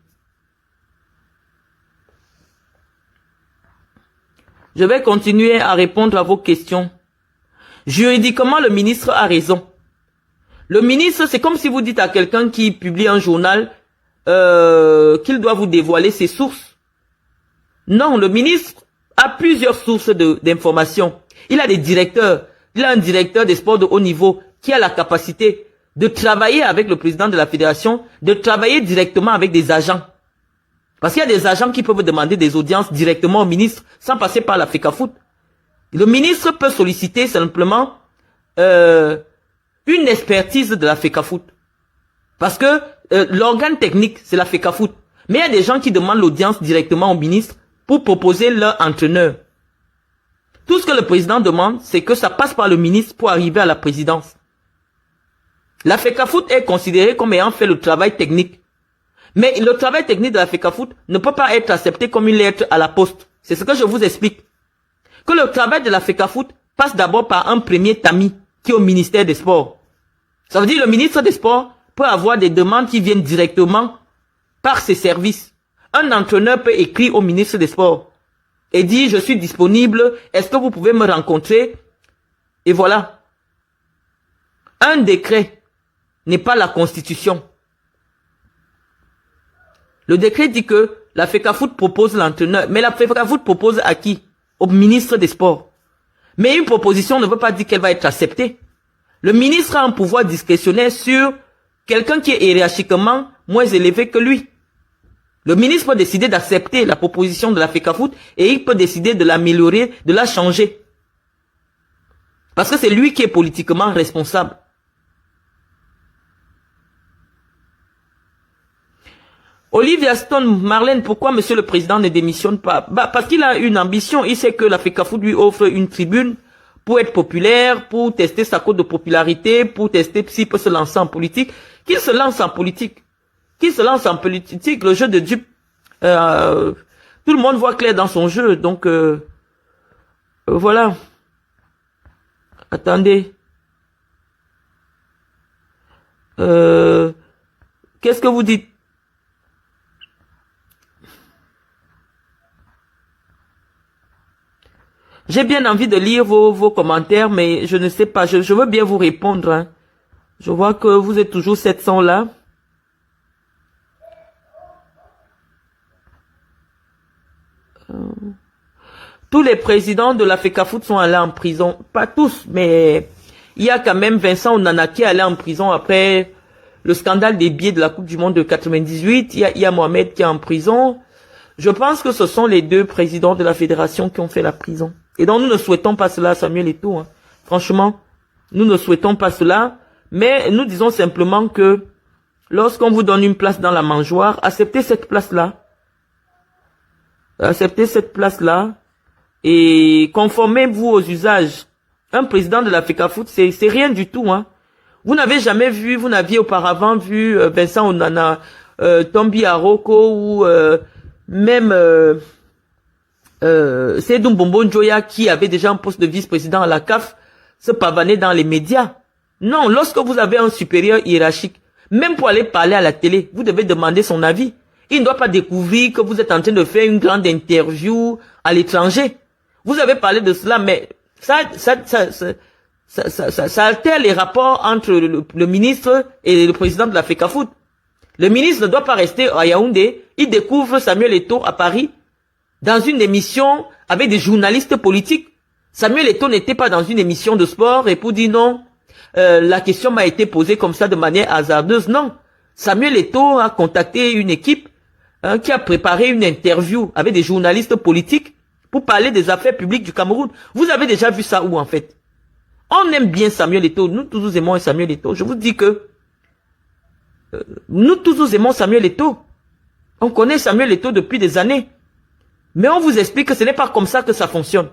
Je vais continuer à répondre à vos questions. Juridiquement, le ministre a raison. Le ministre, c'est comme si vous dites à quelqu'un qui publie un journal qu'il doit vous dévoiler ses sources. Non, le ministre a plusieurs sources d'informations. Il a des directeurs Il a un directeur des sports de haut niveau qui a la capacité de travailler avec le président de la fédération, de travailler directement avec des agents. Parce qu'il y a des agents qui peuvent demander des audiences directement au ministre sans passer par la FECAFOOT. Le ministre peut solliciter simplement une expertise de la FECAFOOT. Parce que l'organe technique, c'est la FECAFOOT. Mais il y a des gens qui demandent l'audience directement au ministre pour proposer leur entraîneur. Tout ce que le président demande, c'est que ça passe par le ministre pour arriver à la présidence. La FECAFOOT est considérée comme ayant fait le travail technique. Mais le travail technique de la FECAFOOT ne peut pas être accepté comme une lettre à la poste. C'est ce que je vous explique. Que le travail de la FECAFOOT passe d'abord par un premier tamis qui est au ministère des Sports. Ça veut dire le ministre des Sports peut avoir des demandes qui viennent directement par ses services. Un entraîneur peut écrire au ministre des Sports et dire je suis disponible, est-ce que vous pouvez me rencontrer? Et voilà. Un décret n'est pas la constitution. Le décret dit que la FECAFOOT propose l'entraîneur, mais la FECAFOOT propose à qui? Au ministre des Sports. Mais une proposition ne veut pas dire qu'elle va être acceptée. Le ministre a un pouvoir discrétionnaire sur quelqu'un qui est hiérarchiquement moins élevé que lui. Le ministre peut décider d'accepter la proposition de la FECAFOOT et il peut décider de l'améliorer, de la changer. Parce que c'est lui qui est politiquement responsable. Olivia Stone, Marlène, pourquoi monsieur le président ne démissionne pas? Parce qu'il a une ambition. Il sait que la FECAFOOT lui offre une tribune pour être populaire, pour tester sa cote de popularité, pour tester s'il peut se lancer en politique. Qu'il se lance en politique. Qu'il se lance en politique, le jeu de dupe. Tout le monde voit clair dans son jeu. Donc, voilà. Attendez. Qu'est-ce que vous dites? J'ai bien envie de lire vos commentaires, mais je ne sais pas. Je veux bien vous répondre. Hein. Je vois que vous êtes toujours 700 là. Tous les présidents de la FECAFOOT sont allés en prison. Pas tous, mais il y a quand même Vincent Onana qui est allé en prison après le scandale des billets de la Coupe du Monde de 98. Il y a Mohamed qui est en prison. Je pense que ce sont les deux présidents de la fédération qui ont fait la prison. Et donc nous ne souhaitons pas cela, Samuel Eto'o. Hein. Franchement, nous ne souhaitons pas cela. Mais nous disons simplement que lorsqu'on vous donne une place dans la mangeoire, acceptez cette place-là. Acceptez cette place-là. Et conformez-vous aux usages. Un président de la FECAFOOT, c'est rien du tout. Hein. Vous n'avez jamais vu, vous n'aviez auparavant vu Vincent Onana, Tombi Aroko ou même Seydou Mbombo Njoya qui avait déjà un poste de vice-président à la CAF se pavaner dans les médias. Non, lorsque vous avez un supérieur hiérarchique, même pour aller parler à la télé, vous devez demander son avis. Il ne doit pas découvrir que vous êtes en train de faire une grande interview à l'étranger. Vous avez parlé de cela, mais ça altère les rapports entre le ministre et le président de la FECAFOOT. Le ministre ne doit pas rester à Yaoundé. Il découvre Samuel Eto'o à Paris dans une émission avec des journalistes politiques. Samuel Eto'o n'était pas dans une émission de sport et pour dire non, la question m'a été posée comme ça de manière hasardeuse. Non, Samuel Eto'o a contacté une équipe qui a préparé une interview avec des journalistes politiques pour parler des affaires publiques du Cameroun. Vous avez déjà vu ça où en fait? On aime bien Samuel Eto'o. Nous tous nous aimons Samuel Eto'o. Je vous dis que nous tous nous aimons Samuel Eto'o. On connaît Samuel Eto'o depuis des années. Mais on vous explique que ce n'est pas comme ça que ça fonctionne.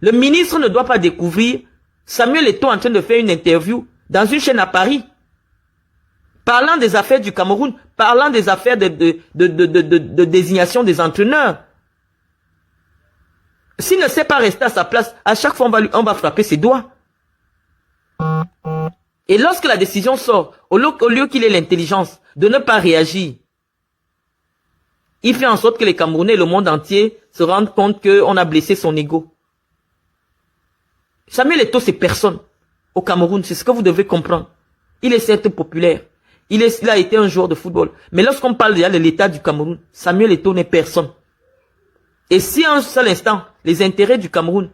Le ministre ne doit pas découvrir Samuel Eto'o en train de faire une interview dans une chaîne à Paris. Parlant des affaires du Cameroun, parlant des affaires de désignation des entraîneurs. S'il ne sait pas rester à sa place, à chaque fois on va frapper ses doigts. Et lorsque la décision sort, au lieu qu'il ait l'intelligence de ne pas réagir, il fait en sorte que les Camerounais et le monde entier se rendent compte qu'on a blessé son ego. Samuel Eto'o, c'est personne au Cameroun, c'est ce que vous devez comprendre. Il est certes populaire, il a été un joueur de football, mais lorsqu'on parle déjà de l'état du Cameroun, Samuel Eto'o n'est personne. Et si à un seul instant, les intérêts du Cameroun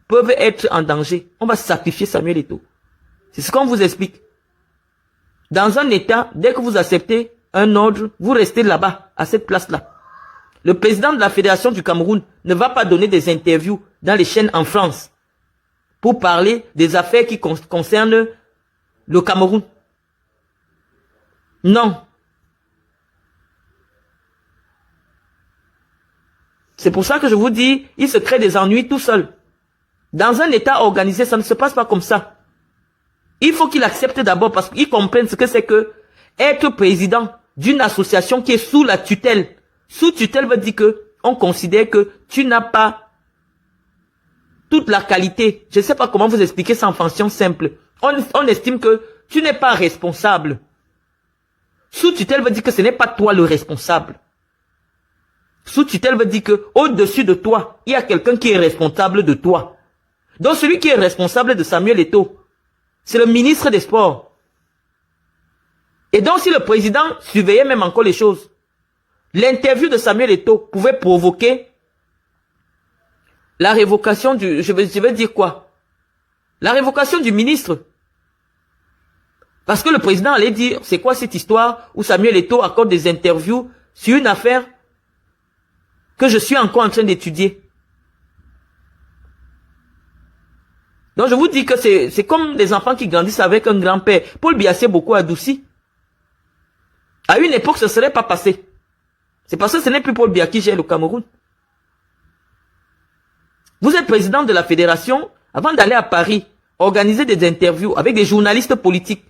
peuvent être en danger, on va sacrifier Samuel Eto'o. C'est ce qu'on vous explique. Dans un État, dès que vous acceptez un ordre, vous restez là-bas, à cette place-là. Le président de la Fédération du Cameroun ne va pas donner des interviews dans les chaînes en France pour parler des affaires qui concernent le Cameroun. Non. C'est pour ça que je vous dis, il se crée des ennuis tout seul. Dans un État organisé, ça ne se passe pas comme ça. Il faut qu'il accepte d'abord parce qu'il comprenne ce que c'est que être président d'une association qui est sous la tutelle. Sous tutelle veut dire que on considère que tu n'as pas toute la qualité. Je ne sais pas comment vous expliquer ça en fonction simple. On estime que tu n'es pas responsable. Sous tutelle veut dire que ce n'est pas toi le responsable. Sous tutelle veut dire que au-dessus de toi, il y a quelqu'un qui est responsable de toi. Donc celui qui est responsable de Samuel Eto'o, c'est le ministre des Sports. Et donc si le président surveillait même encore les choses, l'interview de Samuel Eto'o pouvait provoquer la révocation du... Je vais dire quoi? La révocation du ministre. Parce que le président allait dire, c'est quoi cette histoire où Samuel Eto'o accorde des interviews sur une affaire que je suis encore en train d'étudier. Donc je vous dis que c'est comme des enfants qui grandissent avec un grand-père. Paul Biya s'est beaucoup adouci. À une époque, ce ne serait pas passé. C'est parce que ce n'est plus Paul Biya qui gère le Cameroun. Vous êtes président de la fédération, avant d'aller à Paris, organiser des interviews avec des journalistes politiques.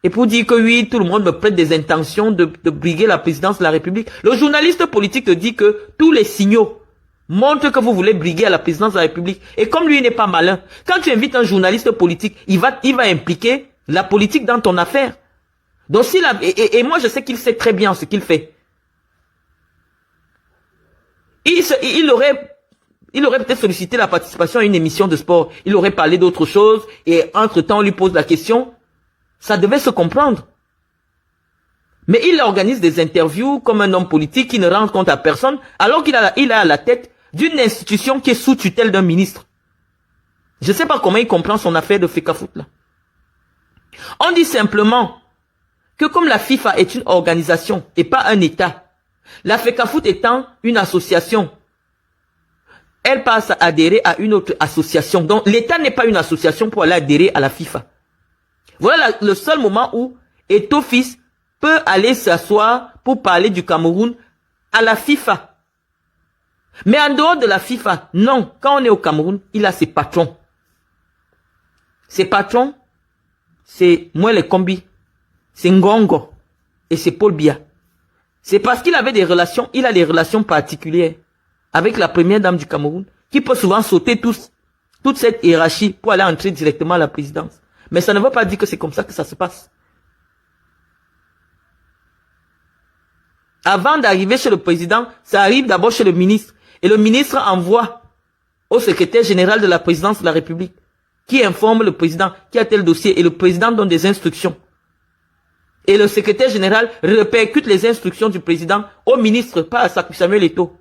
Et pour dire que oui, tout le monde me prête des intentions de briguer la présidence de la République. Le journaliste politique te dit que tous les signaux montrent que vous voulez briguer à la présidence de la République. Et comme lui n'est pas malin, quand tu invites un journaliste politique, il va impliquer la politique dans ton affaire. Donc s'il a, et moi je sais qu'il sait très bien ce qu'il fait. Il aurait peut-être sollicité la participation à une émission de sport. Il aurait parlé d'autre chose et entre-temps on lui pose la question. Ça devait se comprendre. Mais il organise des interviews comme un homme politique qui ne rend compte à personne alors qu'il est à la tête d'une institution qui est sous tutelle d'un ministre. Je ne sais pas comment il comprend son affaire de FECAFOOT là. On dit simplement que comme la FIFA est une organisation et pas un État, la FECAFOOT étant une association, elle passe à adhérer à une autre association. Donc l'État n'est pas une association pour aller adhérer à la FIFA. Voilà le seul moment où Eto'o fils peut aller s'asseoir pour parler du Cameroun à la FIFA. Mais en dehors de la FIFA, non. Quand on est au Cameroun, il a ses patrons. Ses patrons, c'est Moelle Kombi, c'est Ngongo et c'est Paul Biya. C'est parce qu'il avait des relations, il a des relations particulières avec la première dame du Cameroun qui peut souvent sauter toute cette hiérarchie pour aller entrer directement à la présidence. Mais ça ne veut pas dire que c'est comme ça que ça se passe. Avant d'arriver chez le président, ça arrive d'abord chez le ministre. Et le ministre envoie au secrétaire général de la présidence de la République, qui informe le président, qui a tel dossier, et le président donne des instructions. Et le secrétaire général répercute les instructions du président au ministre, pas à Samuel Eto'o.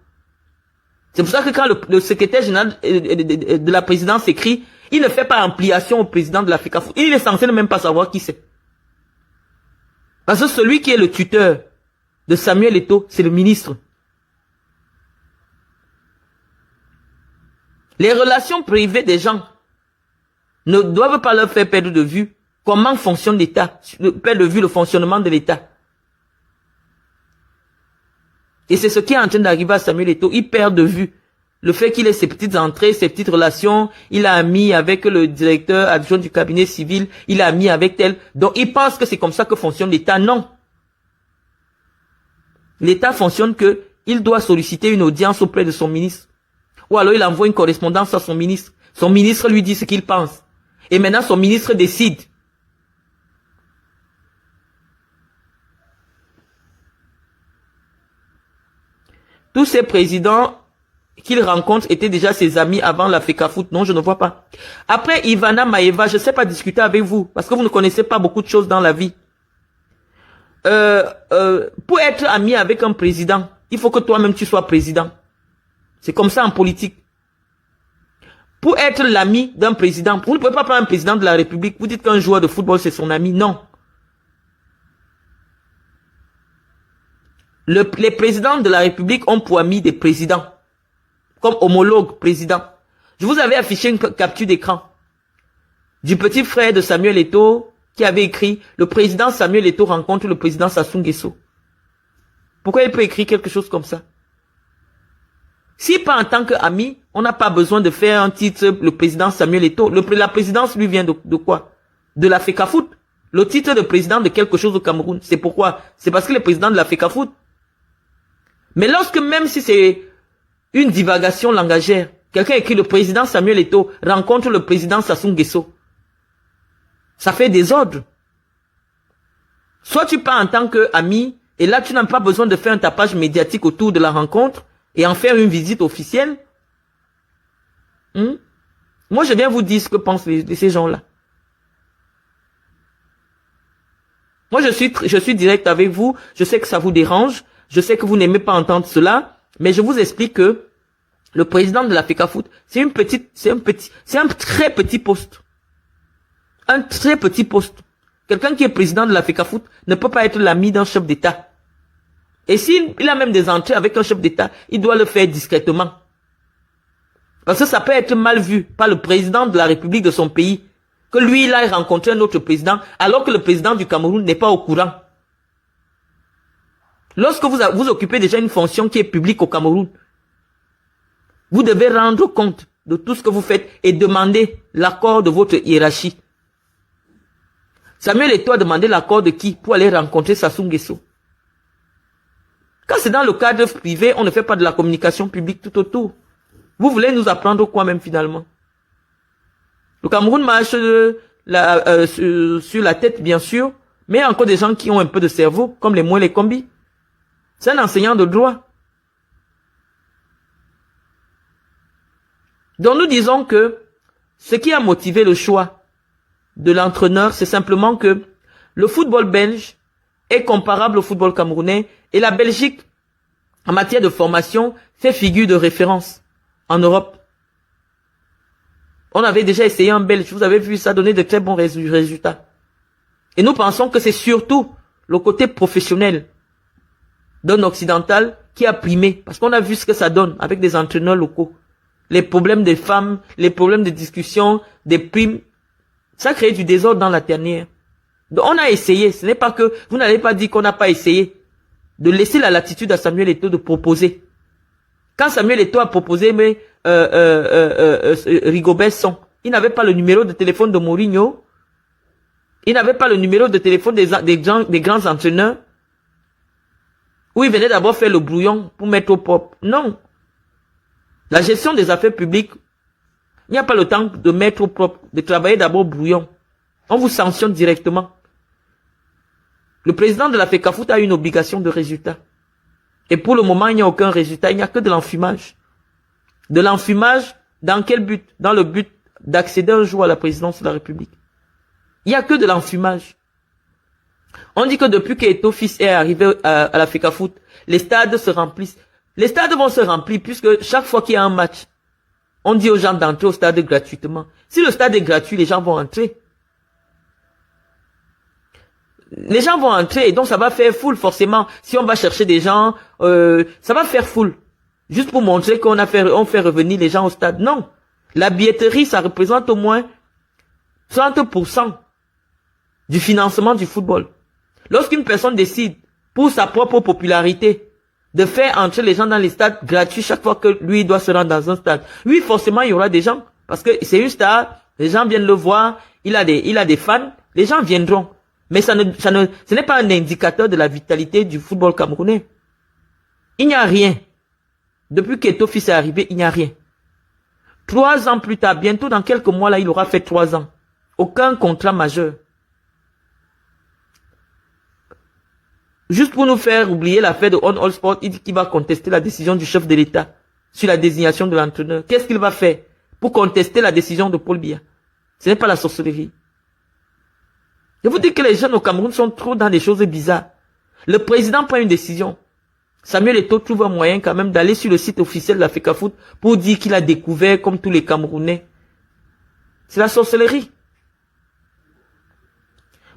C'est pour ça que quand le secrétaire général de la présidence écrit, il ne fait pas ampliation au président de la FECAFOOT. Il est censé ne même pas savoir qui c'est. Parce que celui qui est le tuteur de Samuel Eto'o, c'est le ministre. Les relations privées des gens ne doivent pas leur faire perdre de vue comment fonctionne l'État, perdre de vue le fonctionnement de l'État. Et c'est ce qui est en train d'arriver à Samuel Eto'o. Il perd de vue le fait qu'il ait ses petites entrées, ses petites relations. Il a mis avec le directeur adjoint du cabinet civil. Il a mis avec tel. Donc il pense que c'est comme ça que fonctionne l'État. Non. L'État fonctionne que il doit solliciter une audience auprès de son ministre. Ou alors il envoie une correspondance à son ministre. Son ministre lui dit ce qu'il pense. Et maintenant son ministre décide. Tous ces présidents qu'il rencontre étaient déjà ses amis avant la FECAFOOT. Non, je ne vois pas. Après Ivana Maeva, je ne sais pas discuter avec vous parce que vous ne connaissez pas beaucoup de choses dans la vie. Pour être ami avec un président, il faut que toi-même tu sois président. C'est comme ça en politique. pour être l'ami d'un président. Vous ne pouvez pas prendre un président de la République, vous dites qu'un joueur de football c'est son ami. Non. Les présidents de la République ont pour amis des présidents, comme homologue président. Je vous avais affiché une capture d'écran du petit frère de Samuel Eto'o qui avait écrit « Le président Samuel Eto'o rencontre le président Sassou Nguesso ». Pourquoi il peut écrire quelque chose comme ça? Si pas en tant qu'ami, on n'a pas besoin de faire un titre « Le président Samuel Eto'o ». La présidence lui vient de quoi? De la FECAFOOT. Le titre de président de quelque chose au Cameroun. C'est pourquoi? C'est parce que le président de la FECAFOOT. Mais lorsque, même si c'est une divagation langagière, quelqu'un écrit le président Samuel Eto'o rencontre le président Sassou Nguesso, ça fait des ordres. Soit tu pars en tant qu'ami, et là tu n'as pas besoin de faire un tapage médiatique autour de la rencontre, et en faire une visite officielle. Moi je viens vous dire ce que pensent ces gens-là. Moi je suis direct avec vous, je sais que ça vous dérange, je sais que vous n'aimez pas entendre cela, mais je vous explique que le président de la FECAFOOT, c'est un très petit poste. Un très petit poste. Quelqu'un qui est président de la FECAFOOT ne peut pas être l'ami d'un chef d'État. Et s'il a même des entrées avec un chef d'État, il doit le faire discrètement. Parce que ça peut être mal vu par le président de la République de son pays, que lui, il a rencontré un autre président, alors que le président du Cameroun n'est pas au courant. Lorsque vous occupez déjà une fonction qui est publique au Cameroun, vous devez rendre compte de tout ce que vous faites et demander l'accord de votre hiérarchie. Samuel Eto'o a demandé l'accord de qui pour aller rencontrer Sassou Nguesso? Quand c'est dans le cadre privé, on ne fait pas de la communication publique tout autour. Vous voulez nous apprendre quoi même finalement? Le Cameroun marche sur la tête bien sûr, mais il y a encore des gens qui ont un peu de cerveau, comme les Moué les Kombi. C'est un enseignant de droit. Donc nous disons que ce qui a motivé le choix de l'entraîneur, c'est simplement que le football belge est comparable au football camerounais et la Belgique, en matière de formation, fait figure de référence en Europe. On avait déjà essayé en Belge, vous avez vu, ça donnait de très bons résultats. Et nous pensons que c'est surtout le côté professionnel d'un occidental qui a primé, parce qu'on a vu ce que ça donne avec des entraîneurs locaux. Les problèmes des femmes, les problèmes de discussion, des primes, ça crée du désordre dans la tanière. Donc on a essayé, ce n'est pas que, vous n'allez pas dire qu'on n'a pas essayé de laisser la latitude à Samuel Eto'o de proposer. Quand Samuel Eto'o a proposé, mais Rigobert Song, il n'avait pas le numéro de téléphone de Mourinho, il n'avait pas le numéro de téléphone des grands entraîneurs, où il venait d'abord faire le brouillon pour mettre au propre. Non. La gestion des affaires publiques, il n'y a pas le temps de mettre au propre, de travailler d'abord brouillon. On vous sanctionne directement. Le président de la FECAFOOT a une obligation de résultat. Et pour le moment, il n'y a aucun résultat, il n'y a que de l'enfumage. De l'enfumage, dans quel but? Dans le but d'accéder un jour à la présidence de la République. Il n'y a que de l'enfumage. On dit que depuis qu'Eto'o fils est arrivé à la FECAFOOT, les stades se remplissent. Les stades vont se remplir puisque chaque fois qu'il y a un match, on dit aux gens d'entrer au stade gratuitement. Si le stade est gratuit, les gens vont entrer. Les gens vont entrer et donc ça va faire foule forcément. Si on va chercher des gens, ça va faire foule. Juste pour montrer qu'on fait revenir les gens au stade. Non. La billetterie, ça représente au moins 30% du financement du football. Lorsqu'une personne décide, pour sa propre popularité, de faire entrer les gens dans les stades gratuits chaque fois que lui doit se rendre dans un stade. Oui, forcément, il y aura des gens. Parce que c'est une star, les gens viennent le voir, il a des fans, les gens viendront. Mais ce n'est pas un indicateur de la vitalité du football camerounais. Il n'y a rien. Depuis qu'Eto'o fils est arrivé, il n'y a rien. 3 ans plus tard, bientôt dans quelques mois là, il aura fait 3 ans. Aucun contrat majeur. Juste pour nous faire oublier l'affaire de On All Sport, il dit qu'il va contester la décision du chef de l'État sur la désignation de l'entraîneur. Qu'est-ce qu'il va faire pour contester la décision de Paul Biya? Ce n'est pas la sorcellerie. Je vous dis que les jeunes au Cameroun sont trop dans des choses bizarres. Le président prend une décision. Samuel Eto'o trouve un moyen quand même d'aller sur le site officiel de la FECAFOOT pour dire qu'il a découvert, comme tous les Camerounais, C'est la sorcellerie.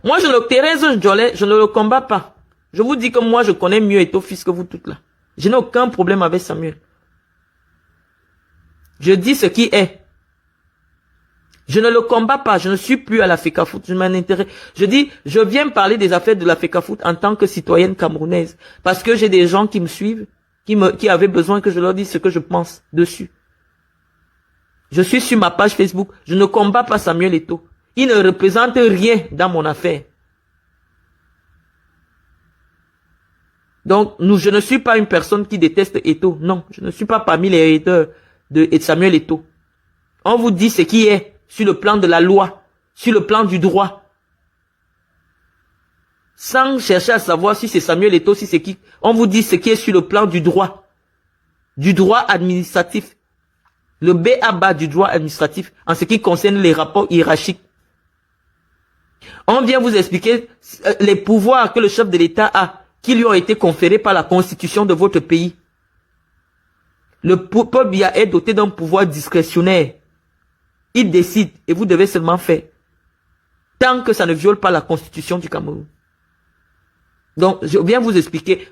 Moi, Thérèse Njolé, je ne le combats pas. Je vous dis que moi, je connais mieux Eto'o Fils que vous toutes là. Je n'ai aucun problème avec Samuel. Je dis ce qui est. Je ne le combats pas. Je ne suis plus à la FECAFOOT. Je m'en intéresse. Je dis, je viens parler des affaires de la FECAFOOT en tant que citoyenne camerounaise. Parce que j'ai des gens qui me suivent, qui avaient besoin que je leur dise ce que je pense dessus. Je suis sur ma page Facebook. Je ne combats pas Samuel Eto'o. Il ne représente rien dans mon affaire. Donc, je ne suis pas une personne qui déteste Eto'o. Non, je ne suis pas parmi les haters de Samuel Eto'o. On vous dit ce qui est sur le plan de la loi, sur le plan du droit. Sans chercher à savoir si c'est Samuel Eto'o, si c'est qui. On vous dit ce qui est sur le plan du droit administratif. Le b.a.-ba du droit administratif en ce qui concerne les rapports hiérarchiques. On vient vous expliquer les pouvoirs que le chef de l'État a, qui lui ont été conférés par la constitution de votre pays. Le Paul Biya est doté d'un pouvoir discrétionnaire. Il décide et vous devez seulement faire. Tant que ça ne viole pas la constitution du Cameroun. Donc, je viens vous expliquer.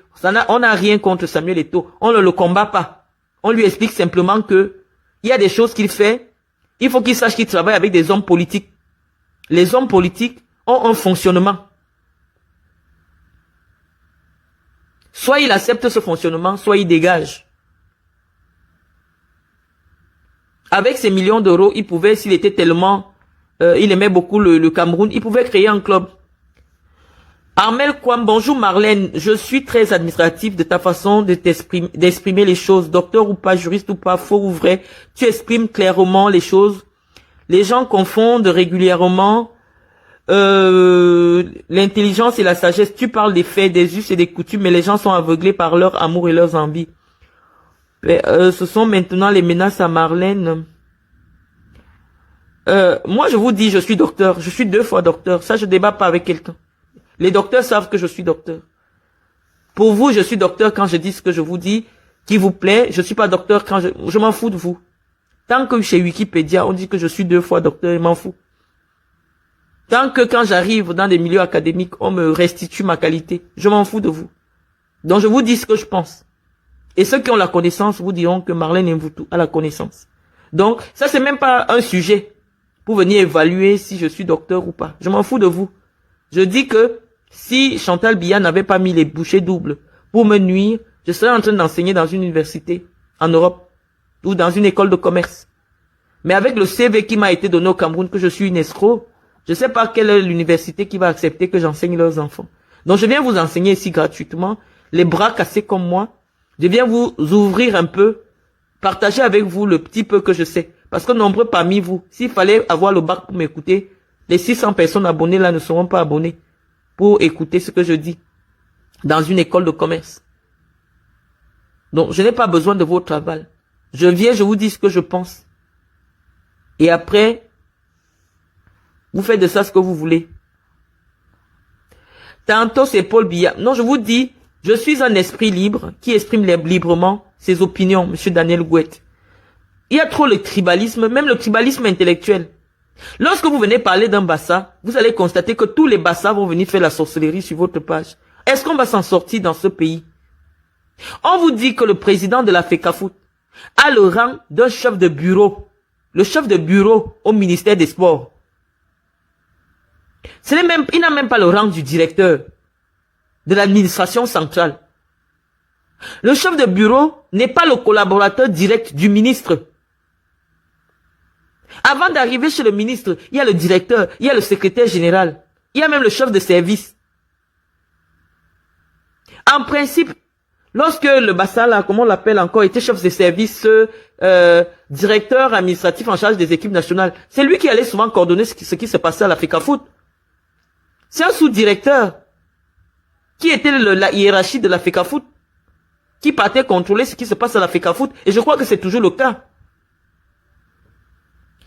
On n'a rien contre Samuel Eto'o. On ne le combat pas. On lui explique simplement que il y a des choses qu'il fait. Il faut qu'il sache qu'il travaille avec des hommes politiques. Les hommes politiques ont un fonctionnement. Soit il accepte ce fonctionnement, soit il dégage. Avec ces millions d'euros, il pouvait, s'il était tellement... il aimait beaucoup le Cameroun, il pouvait créer un club. Armel Kwam, bonjour Marlène, je suis très admiratif de ta façon d'exprimer les choses. Docteur ou pas, juriste ou pas, faux ou vrai, tu exprimes clairement les choses. Les gens confondent régulièrement l'intelligence et la sagesse. Tu parles des faits, des us et des coutumes, mais les gens sont aveuglés par leur amour et leurs envies. Ce sont maintenant les menaces à Marlène. Moi, je vous dis, je suis docteur. Je suis 2 fois docteur. Ça, je débat pas avec quelqu'un. Les docteurs savent que je suis docteur. Pour vous, je suis docteur quand je dis ce que je vous dis, qui vous plaît. Je suis pas docteur quand je m'en fous de vous. Tant que chez Wikipédia, on dit que je suis 2 fois docteur, je m'en fous. Tant que quand j'arrive dans des milieux académiques, on me restitue ma qualité, je m'en fous de vous. Donc je vous dis ce que je pense. Et ceux qui ont la connaissance vous diront que Marlène Mvutu a la connaissance. Donc ça c'est même pas un sujet pour venir évaluer si je suis docteur ou pas. Je m'en fous de vous. Je dis que si Chantal Biya n'avait pas mis les bouchées doubles pour me nuire, je serais en train d'enseigner dans une université en Europe ou dans une école de commerce. Mais avec le CV qui m'a été donné au Cameroun que je suis une escroc, je ne sais pas quelle est l'université qui va accepter que j'enseigne leurs enfants. Donc je viens vous enseigner ici gratuitement, les bras cassés comme moi. Je viens vous ouvrir un peu, partager avec vous le petit peu que je sais. Parce que nombreux parmi vous, s'il fallait avoir le bac pour m'écouter, les 600 personnes abonnées là ne seront pas abonnées pour écouter ce que je dis dans une école de commerce. Donc je n'ai pas besoin de votre travail. Je viens, je vous dis ce que je pense. Et après, vous faites de ça ce que vous voulez. Tantôt c'est Paul Biya. Non, je vous dis, je suis un esprit libre qui exprime librement ses opinions, monsieur Daniel Gouet. Il y a trop le tribalisme, même le tribalisme intellectuel. Lorsque vous venez parler d'un bassa, vous allez constater que tous les bassas vont venir faire la sorcellerie sur votre page. Est-ce qu'on va s'en sortir dans ce pays? On vous dit que le président de la FECAFOOT a le rang d'un chef de bureau. Le chef de bureau au ministère des Sports. Il n'a même pas le rang du directeur de l'administration centrale. Le chef de bureau n'est pas le collaborateur direct du ministre. Avant d'arriver chez le ministre, il y a le directeur, il y a le secrétaire général, il y a même le chef de service. En principe, lorsque le Bassa, là, comment on l'appelle encore, était chef de service, directeur administratif en charge des équipes nationales, c'est lui qui allait souvent coordonner ce qui se passait à la FECAFOOT. C'est un sous-directeur qui était la hiérarchie de la FECAFOOT, qui partait contrôler ce qui se passe à la FECAFOOT, et je crois que c'est toujours le cas.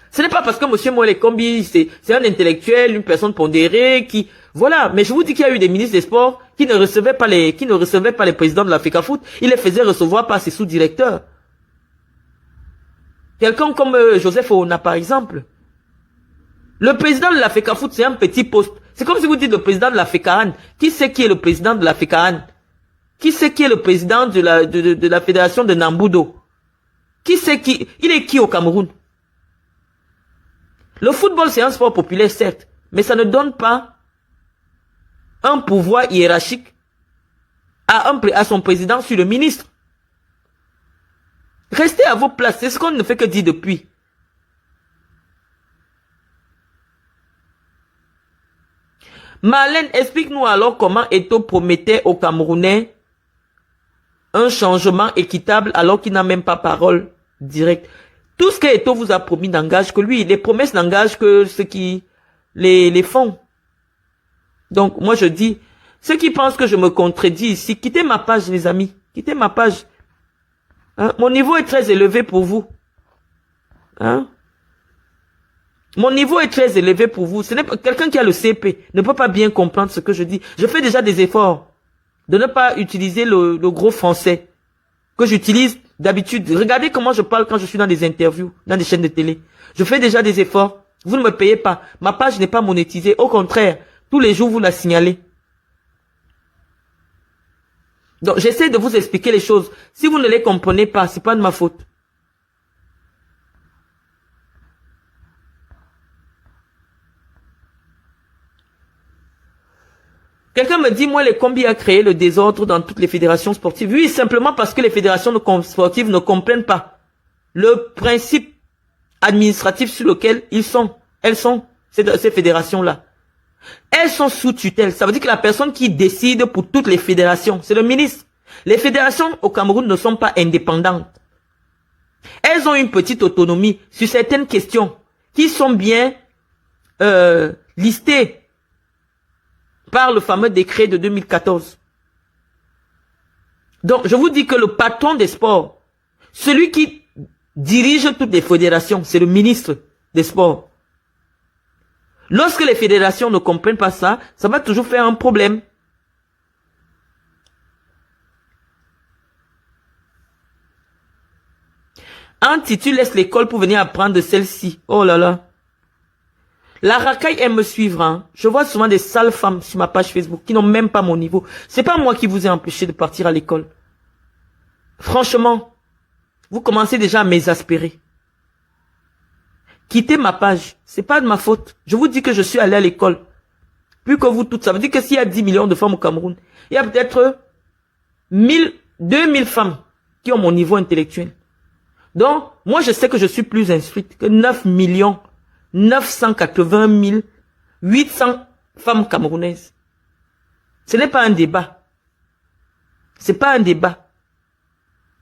Ce n'est pas parce que M. Moele Kombi, c'est un intellectuel, une personne pondérée, qui... Voilà, mais je vous dis qu'il y a eu des ministres des Sports qui ne recevaient pas les présidents de la FECAFOOT, ils les faisaient recevoir par ses sous-directeurs. Quelqu'un comme Joseph Ouna, par exemple. Le président de la FECAFOOT, c'est un petit poste. C'est comme si vous dites le président de la FECAAN. Qui sait qui est le président de la FECAAN? Qui sait qui est le président de la fédération de Nambudo? Qui sait qui? Il est qui au Cameroun? Le football, c'est un sport populaire, certes, mais ça ne donne pas un pouvoir hiérarchique à son président sur le ministre. Restez à vos places, c'est ce qu'on ne fait que dire depuis. Marlène, explique-nous alors comment Eto'o promettait aux Camerounais un changement équitable alors qu'il n'a même pas parole directe. Tout ce que Eto'o vous a promis n'engage que lui. Les promesses n'engagent que ceux qui les font. Donc, moi je dis, ceux qui pensent que je me contredis ici, quittez ma page les amis. Quittez ma page. Hein? Mon niveau est très élevé pour vous. Hein? Mon niveau est très élevé pour vous. Ce n'est pas quelqu'un qui a le CP ne peut pas bien comprendre ce que je dis. Je fais déjà des efforts de ne pas utiliser le gros français que j'utilise d'habitude. Regardez comment je parle quand je suis dans des interviews, dans des chaînes de télé. Je fais déjà des efforts. Vous ne me payez pas. Ma page n'est pas monétisée. Au contraire, tous les jours, vous la signalez. Donc, j'essaie de vous expliquer les choses. Si vous ne les comprenez pas, c'est pas de ma faute. Quelqu'un me dit, moi, les combis a créé le désordre dans toutes les fédérations sportives. Oui, simplement parce que les fédérations sportives ne comprennent pas le principe administratif sur lequel elles sont, ces fédérations-là. Elles sont sous tutelle. Ça veut dire que la personne qui décide pour toutes les fédérations, c'est le ministre. Les fédérations au Cameroun ne sont pas indépendantes. Elles ont une petite autonomie sur certaines questions qui sont bien listées par le fameux décret de 2014. Donc, je vous dis que le patron des sports, celui qui dirige toutes les fédérations, c'est le ministre des sports. Lorsque les fédérations ne comprennent pas ça, ça va toujours faire un problème. Anti, tu laisses l'école pour venir apprendre de celle-ci. Oh là là. La racaille aime me suivre. Hein. Je vois souvent des sales femmes sur ma page Facebook qui n'ont même pas mon niveau. C'est pas moi qui vous ai empêché de partir à l'école. Franchement, vous commencez déjà à m'exaspérer. Quittez ma page. C'est pas de ma faute. Je vous dis que je suis allé à l'école. Plus que vous toutes. Ça veut dire que s'il y a 10 millions de femmes au Cameroun, il y a peut-être 2000 femmes qui ont mon niveau intellectuel. Donc, moi je sais que je suis plus instruite que 980 800 femmes camerounaises. Ce n'est pas un débat. C'est pas un débat.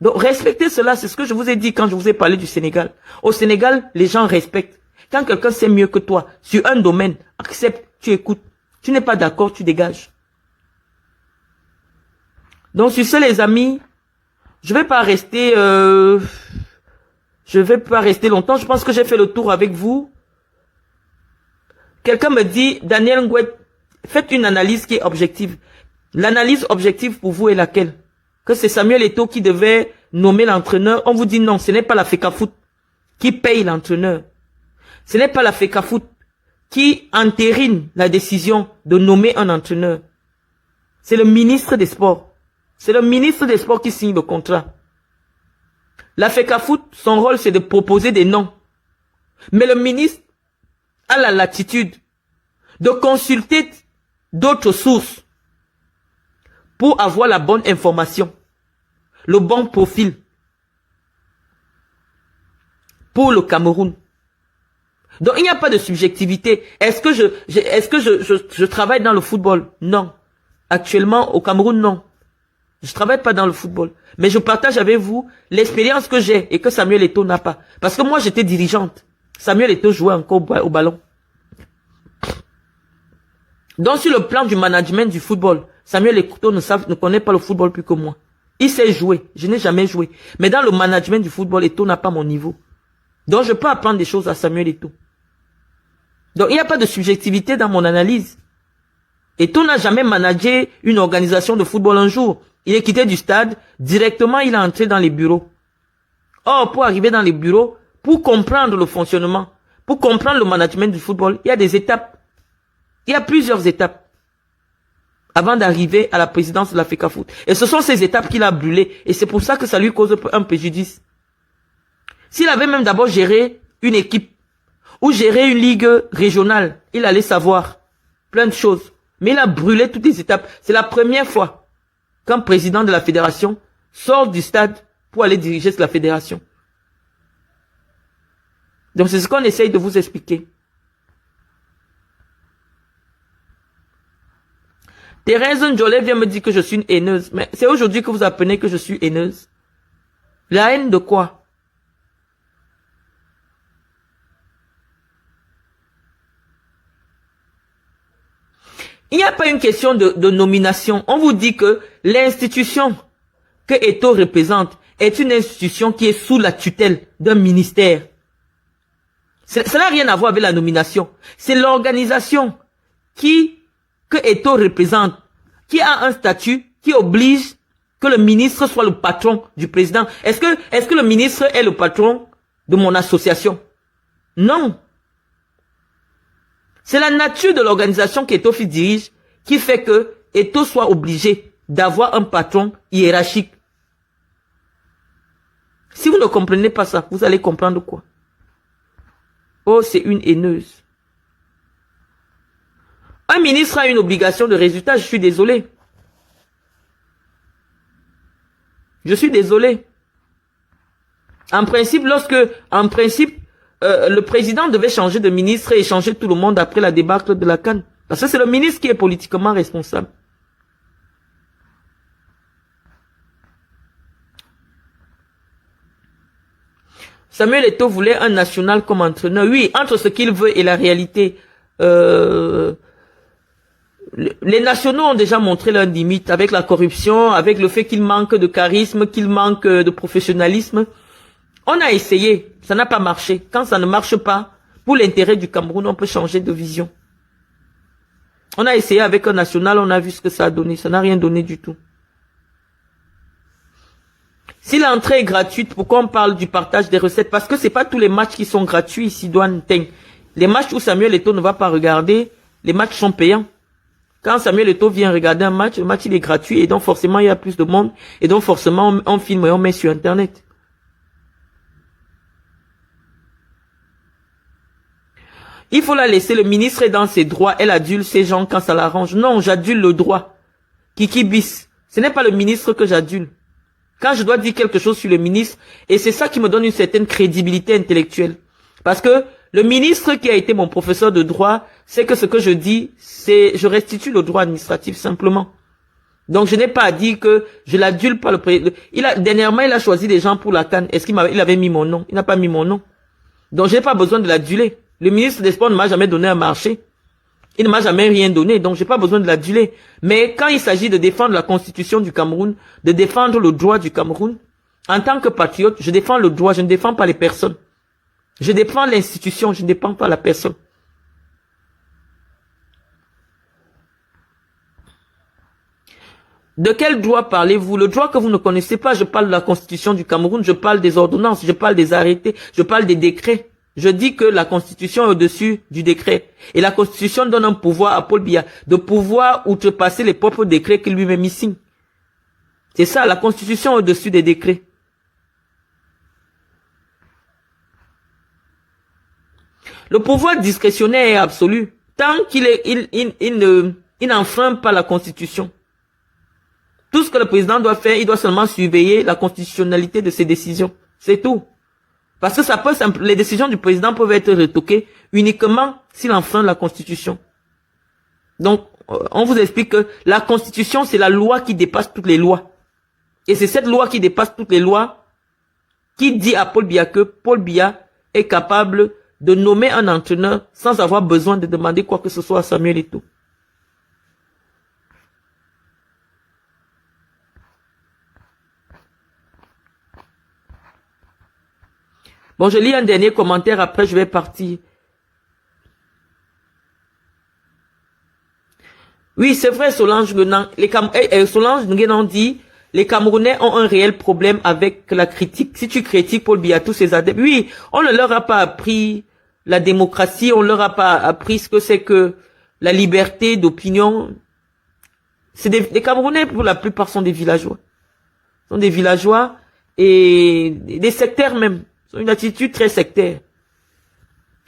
Donc, respectez cela. C'est ce que je vous ai dit quand je vous ai parlé du Sénégal. Au Sénégal, les gens respectent. Quand quelqu'un sait mieux que toi, sur un domaine, accepte, tu écoutes. Tu n'es pas d'accord, tu dégages. Donc, sur ce, les amis, je vais pas rester longtemps. Je pense que j'ai fait le tour avec vous. Quelqu'un me dit, Daniel Ngouet, faites une analyse qui est objective. L'analyse objective pour vous est laquelle? Que c'est Samuel Eto'o qui devait nommer l'entraîneur. On vous dit non, ce n'est pas la FECAFOOT qui paye l'entraîneur. Ce n'est pas la FECAFOOT qui entérine la décision de nommer un entraîneur. C'est le ministre des Sports. C'est le ministre des Sports qui signe le contrat. La FECAFOOT, son rôle, c'est de proposer des noms. Mais le ministre a la latitude de consulter d'autres sources pour avoir la bonne information, le bon profil pour le Cameroun. Donc, il n'y a pas de subjectivité. Est-ce que je travaille dans le football? Non. Actuellement, au Cameroun, non. Je travaille pas dans le football. Mais je partage avec vous l'expérience que j'ai et que Samuel Eto'o n'a pas. Parce que moi, j'étais dirigeante. Samuel Eto'o jouait encore au ballon. Donc, sur le plan du management du football, Samuel Eto'o ne connaît pas le football plus que moi. Il sait jouer. Je n'ai jamais joué. Mais dans le management du football, Eto'o n'a pas mon niveau. Donc, je peux apprendre des choses à Samuel Eto'o. Donc, il n'y a pas de subjectivité dans mon analyse. Eto'o n'a jamais managé une organisation de football un jour. Il est quitté du stade, directement il est entré dans les bureaux. Or, pour arriver dans les bureaux, pour comprendre le fonctionnement, pour comprendre le management du football, il y a des étapes. Il y a plusieurs étapes avant d'arriver à la présidence de la FECAFOOT. Et ce sont ces étapes qu'il a brûlées. Et c'est pour ça que ça lui cause un préjudice. S'il avait même d'abord géré une équipe ou géré une ligue régionale, il allait savoir plein de choses. Mais il a brûlé toutes les étapes. C'est la première fois qu'un président de la fédération sort du stade pour aller diriger la fédération. Donc c'est ce qu'on essaye de vous expliquer. Thérèse Njolé vient me dire que je suis une haineuse. Mais c'est aujourd'hui que vous apprenez que je suis haineuse. La haine de quoi? Il n'y a pas une question de nomination. On vous dit que l'institution que Eto'o représente est une institution qui est sous la tutelle d'un ministère. Ça n'a rien à voir avec la nomination. C'est l'organisation que Eto'o représente, qui a un statut qui oblige que le ministre soit le patron du président. Est-ce que le ministre est le patron de mon association? Non. C'est la nature de l'organisation qu'Eto'o dirige qui fait que Eto'o soit obligé d'avoir un patron hiérarchique. Si vous ne comprenez pas ça, vous allez comprendre quoi? Oh, c'est une haineuse. Un ministre a une obligation de résultat, je suis désolé. Je suis désolé. En principe, le président devait changer de ministre et changer tout le monde après la débâcle de la CAN. Parce que c'est le ministre qui est politiquement responsable. Samuel Eto'o voulait un national comme entraîneur. Oui, entre ce qu'il veut et la réalité, les nationaux ont déjà montré leurs limites avec la corruption, avec le fait qu'il manque de charisme, qu'il manque de professionnalisme. On a essayé, ça n'a pas marché. Quand ça ne marche pas, pour l'intérêt du Cameroun, on peut changer de vision. On a essayé avec un national, on a vu ce que ça a donné. Ça n'a rien donné du tout. Si l'entrée est gratuite, pourquoi on parle du partage des recettes? Parce que c'est pas tous les matchs qui sont gratuits ici, Douane Teng. Les matchs où Samuel Eto'o ne va pas regarder, les matchs sont payants. Quand Samuel Eto'o vient regarder un match, le match il est gratuit et donc forcément il y a plus de monde et donc forcément on filme et on met sur Internet. Il faut la laisser, le ministre est dans ses droits, elle adule ses gens quand ça l'arrange. Non, j'adule le droit. Kiki bis. Ce n'est pas le ministre que j'adule. Quand je dois dire quelque chose sur le ministre, et c'est ça qui me donne une certaine crédibilité intellectuelle. Parce que le ministre qui a été mon professeur de droit, c'est que ce que je dis, je restitue le droit administratif simplement. Donc je n'ai pas dit que je l'adule pas le président. Dernièrement, il a choisi des gens pour la CAN. Est-ce qu'il avait mis mon nom? Il n'a pas mis mon nom. Donc je n'ai pas besoin de l'aduler. Le ministre des Sports ne m'a jamais donné un marché. Il ne m'a jamais rien donné, donc j'ai pas besoin de l'aduler. Mais quand il s'agit de défendre la constitution du Cameroun, de défendre le droit du Cameroun, en tant que patriote, je défends le droit, je ne défends pas les personnes. Je défends l'institution, je ne défends pas la personne. De quel droit parlez-vous? Le droit que vous ne connaissez pas, je parle de la constitution du Cameroun, je parle des ordonnances, je parle des arrêtés, je parle des décrets. Je dis que la Constitution est au-dessus du décret. Et la Constitution donne un pouvoir à Paul Biya de pouvoir outrepasser les propres décrets qu'il lui-même signe. C'est ça, la Constitution est au-dessus des décrets. Le pouvoir discrétionnaire est absolu. Tant qu'il n'enfreint pas la Constitution. Tout ce que le président doit faire, il doit seulement surveiller la constitutionnalité de ses décisions. C'est tout. Parce que les décisions du président peuvent être retoquées uniquement s'il enfreint la Constitution. Donc, on vous explique que la Constitution, c'est la loi qui dépasse toutes les lois. Et c'est cette loi qui dépasse toutes les lois qui dit à Paul Biya que Paul Biya est capable de nommer un entraîneur sans avoir besoin de demander quoi que ce soit à Samuel Eto'o. Bon, je lis un dernier commentaire, après je vais partir. Oui, c'est vrai, Solange Nguenan dit, les Camerounais ont un réel problème avec la critique. Si tu critiques Paul Biya, tous ses adeptes, oui, on ne leur a pas appris la démocratie, on leur a pas appris ce que c'est que la liberté d'opinion. C'est des Camerounais, pour la plupart, sont des villageois. Sont des villageois et des sectaires même. Ils ont une attitude très sectaire.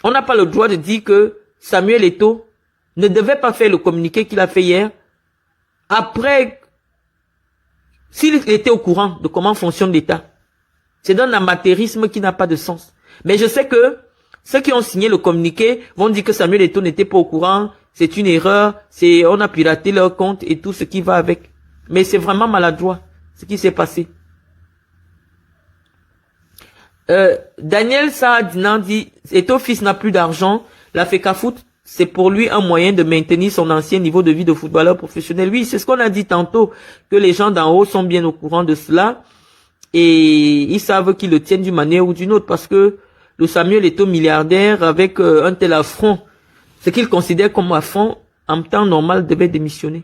On n'a pas le droit de dire que Samuel Eto'o ne devait pas faire le communiqué qu'il a fait hier. Après, s'il était au courant de comment fonctionne l'État, c'est d'un amateurisme qui n'a pas de sens. Mais je sais que ceux qui ont signé le communiqué vont dire que Samuel Eto'o n'était pas au courant, c'est une erreur, on a piraté leur compte et tout ce qui va avec. Mais c'est vraiment maladroit ce qui s'est passé. Daniel Saadinan dit, Eto'o fils n'a plus d'argent, la FECAFOOT, c'est pour lui un moyen de maintenir son ancien niveau de vie de footballeur professionnel. Oui, c'est ce qu'on a dit tantôt, que les gens d'en haut sont bien au courant de cela et ils savent qu'ils le tiennent d'une manière ou d'une autre parce que le Samuel Eto'o milliardaire avec un tel affront, ce qu'il considère comme affront, en temps normal devait démissionner.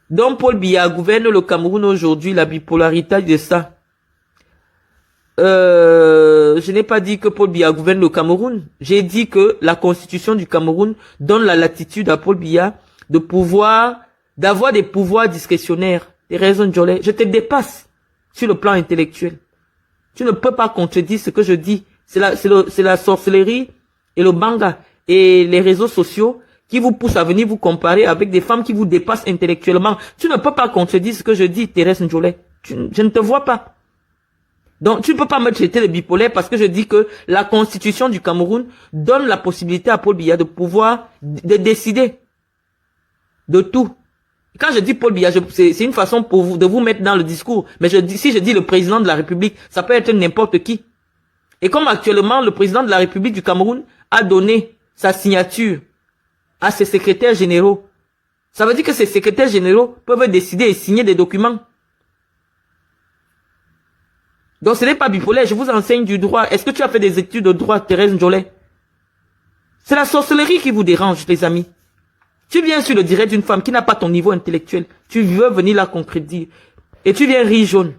Donc Paul Biya gouverne le Cameroun aujourd'hui, la bipolarité de ça. Je n'ai pas dit que Paul Biya gouverne le Cameroun. J'ai dit que la constitution du Cameroun donne la latitude à Paul Biya d'avoir des pouvoirs discrétionnaires. Thérèse Ndjolé, je te dépasse sur le plan intellectuel. Tu ne peux pas contredire ce que je dis. C'est la sorcellerie et le manga et les réseaux sociaux qui vous poussent à venir vous comparer avec des femmes qui vous dépassent intellectuellement. Tu ne peux pas contredire ce que je dis, Thérèse Ndjolé. Je ne te vois pas. Donc, tu ne peux pas me traiter de bipolaire parce que je dis que la constitution du Cameroun donne la possibilité à Paul Biya de pouvoir de décider de tout. Quand je dis Paul Biya, c'est une façon pour vous de vous mettre dans le discours. Mais si je dis le président de la République, ça peut être n'importe qui. Et comme actuellement, le président de la République du Cameroun a donné sa signature à ses secrétaires généraux, ça veut dire que ces secrétaires généraux peuvent décider et signer des documents. Donc ce n'est pas bipolaire, je vous enseigne du droit. Est-ce que tu as fait des études de droit, Thérèse Ndjolé? C'est la sorcellerie qui vous dérange, les amis. Tu viens sur le direct d'une femme qui n'a pas ton niveau intellectuel. Tu veux venir la contredire. Et tu viens rire jaune.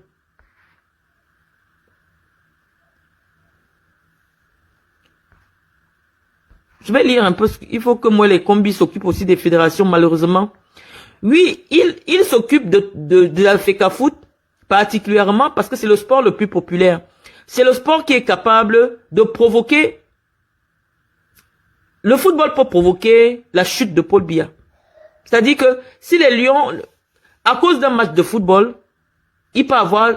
Je vais lire un peu. Il faut que moi, les combis s'occupent aussi des fédérations, malheureusement. Oui, il s'occupe de la FECAFOOT, particulièrement parce que c'est le sport le plus populaire. C'est le sport qui est capable de provoquer... Le football peut provoquer la chute de Paul Biya. C'est-à-dire que si les Lions, à cause d'un match de football, il peut y avoir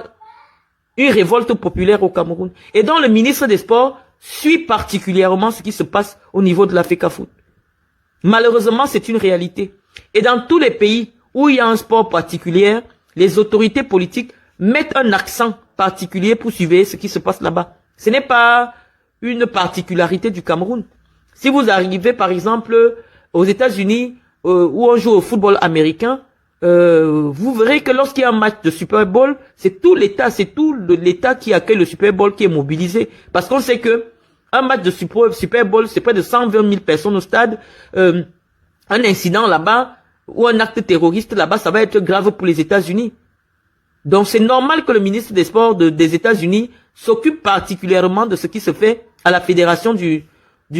une révolte populaire au Cameroun. Et donc le ministre des Sports suit particulièrement ce qui se passe au niveau de la FECAFOOT. Malheureusement, c'est une réalité. Et dans tous les pays où il y a un sport particulier, les autorités politiques mettent un accent particulier pour suivre ce qui se passe là-bas. Ce n'est pas une particularité du Cameroun. Si vous arrivez par exemple aux États-Unis où on joue au football américain, vous verrez que lorsqu'il y a un match de Super Bowl, c'est tout l'État qui accueille le Super Bowl qui est mobilisé. Parce qu'on sait que un match de Super Bowl, c'est près de 120 000 personnes au stade. Un incident là-bas ou un acte terroriste là-bas, ça va être grave pour les États-Unis. Donc c'est normal que le ministre des Sports des États-Unis s'occupe particulièrement de ce qui se fait à la fédération du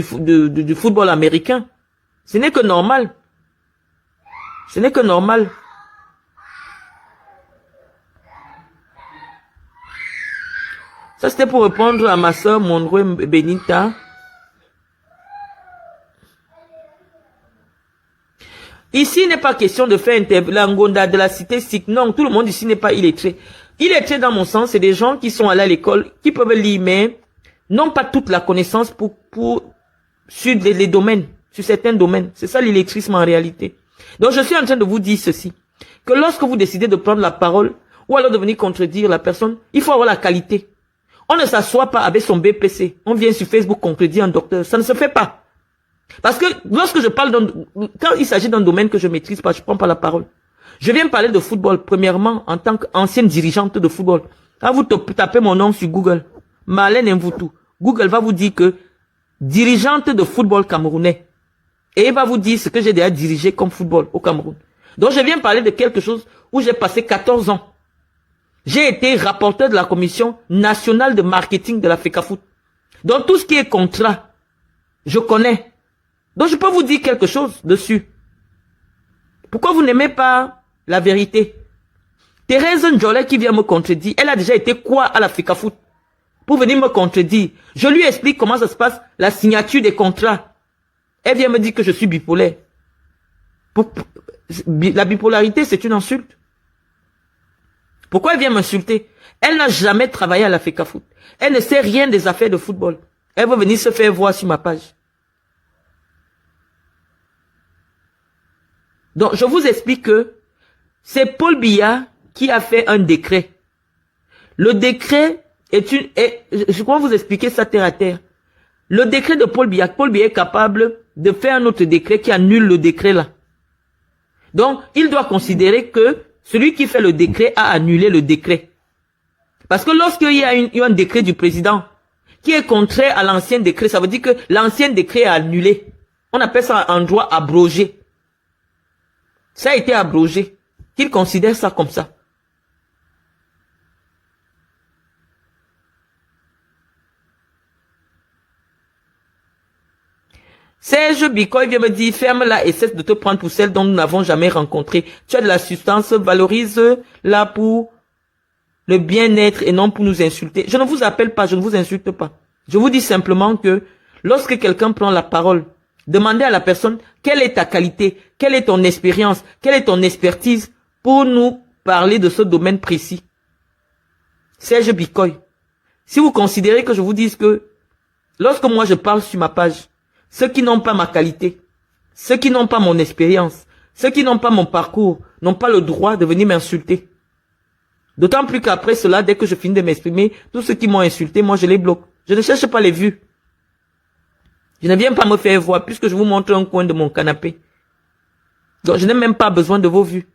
football américain. Ce n'est que normal. Ce n'est que normal. Ça, c'était pour répondre à ma soeur Monroe Benita. Ici, il n'est pas question de faire l'Angonda de la cité sikh. Non, tout le monde ici n'est pas illettré. Illettré, dans mon sens, c'est des gens qui sont allés à l'école, qui peuvent lire, mais n'ont pas toute la connaissance sur les domaines, sur certains domaines. C'est ça l'illettrisme en réalité. Donc, je suis en train de vous dire ceci. Que lorsque vous décidez de prendre la parole, ou alors de venir contredire la personne, il faut avoir la qualité. On ne s'assoit pas avec son BPC. On vient sur Facebook contredire un docteur. Ça ne se fait pas. Parce que lorsque je parle quand il s'agit d'un domaine que je maîtrise pas, je prends pas la parole. Je viens parler de football, premièrement, en tant qu'ancienne dirigeante de football. Quand vous tapez mon nom sur Google, Marlène Mvoutou, Google va vous dire que dirigeante de football camerounais. Et il va vous dire ce que j'ai déjà dirigé comme football au Cameroun. Donc je viens parler de quelque chose où j'ai passé 14 ans. J'ai été rapporteur de la Commission nationale de marketing de la FECAFOOT. Donc tout ce qui est contrat, je connais. Donc je peux vous dire quelque chose dessus. Pourquoi vous n'aimez pas la vérité? Thérèse Njolé qui vient me contredire, elle a déjà été quoi à la FECAFOOT pour venir me contredire? Je lui explique comment ça se passe, la signature des contrats. Elle vient me dire que je suis bipolaire. La bipolarité, c'est une insulte. Pourquoi elle vient m'insulter? Elle n'a jamais travaillé à la FECAFOOT. Elle ne sait rien des affaires de football. Elle veut venir se faire voir sur ma page. Donc, je vous explique que c'est Paul Biya qui a fait un décret. Le décret je crois vous expliquer ça terre à terre. Le décret de Paul Biya est capable de faire un autre décret qui annule le décret là. Donc, il doit considérer que celui qui fait le décret a annulé le décret. Parce que lorsqu'il y a un décret du président qui est contraire à l'ancien décret, ça veut dire que l'ancien décret est annulé. On appelle ça en droit abrogé. Ça a été abrogé. Qu'il considère ça comme ça. Serge Bikoy vient me dire, ferme-la et cesse de te prendre pour celle dont nous n'avons jamais rencontré. Tu as de la substance, valorise-la pour le bien-être et non pour nous insulter. Je ne vous appelle pas, je ne vous insulte pas. Je vous dis simplement que lorsque quelqu'un prend la parole, demandez à la personne quelle est ta qualité, quelle est ton expérience, quelle est ton expertise pour nous parler de ce domaine précis. Serge Bikoy, si vous considérez que je vous dise que lorsque moi je parle sur ma page, ceux qui n'ont pas ma qualité, ceux qui n'ont pas mon expérience, ceux qui n'ont pas mon parcours, n'ont pas le droit de venir m'insulter. D'autant plus qu'après cela, dès que je finis de m'exprimer, tous ceux qui m'ont insulté, moi je les bloque. Je ne cherche pas les vues. Je ne viens pas me faire voir puisque je vous montre un coin de mon canapé. Donc je n'ai même pas besoin de vos vues.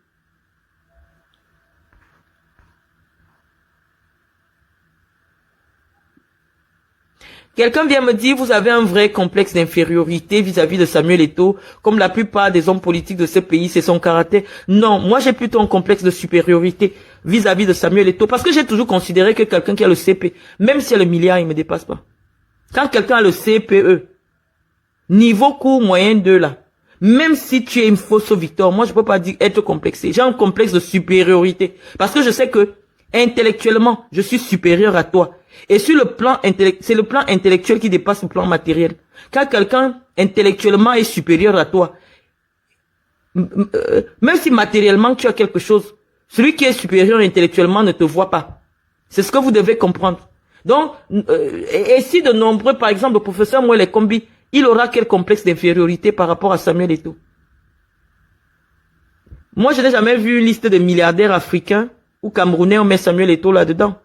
Quelqu'un vient me dire, vous avez un vrai complexe d'infériorité vis-à-vis de Samuel Eto'o, comme la plupart des hommes politiques de ce pays, c'est son caractère. Non, moi j'ai plutôt un complexe de supériorité vis-à-vis de Samuel Eto'o, parce que j'ai toujours considéré que quelqu'un qui a le CP, même si le milliard, il me dépasse pas. Quand quelqu'un a le CPE, niveau court moyen 2 là, même si tu es une fausse victoire, moi je peux pas dire être complexé. J'ai un complexe de supériorité, parce que je sais que intellectuellement, je suis supérieur à toi. Et sur le plan intellectuel, c'est le plan intellectuel qui dépasse le plan matériel. Quand quelqu'un intellectuellement est supérieur à toi, même si matériellement tu as quelque chose, celui qui est supérieur intellectuellement ne te voit pas. C'est ce que vous devez comprendre. Donc, et si de nombreux, par exemple, le professeur Mouele Kombi, il aura quel complexe d'infériorité par rapport à Samuel Eto'o? Moi, je n'ai jamais vu une liste de milliardaires africains ou camerounais, on met Samuel Eto'o là-dedans.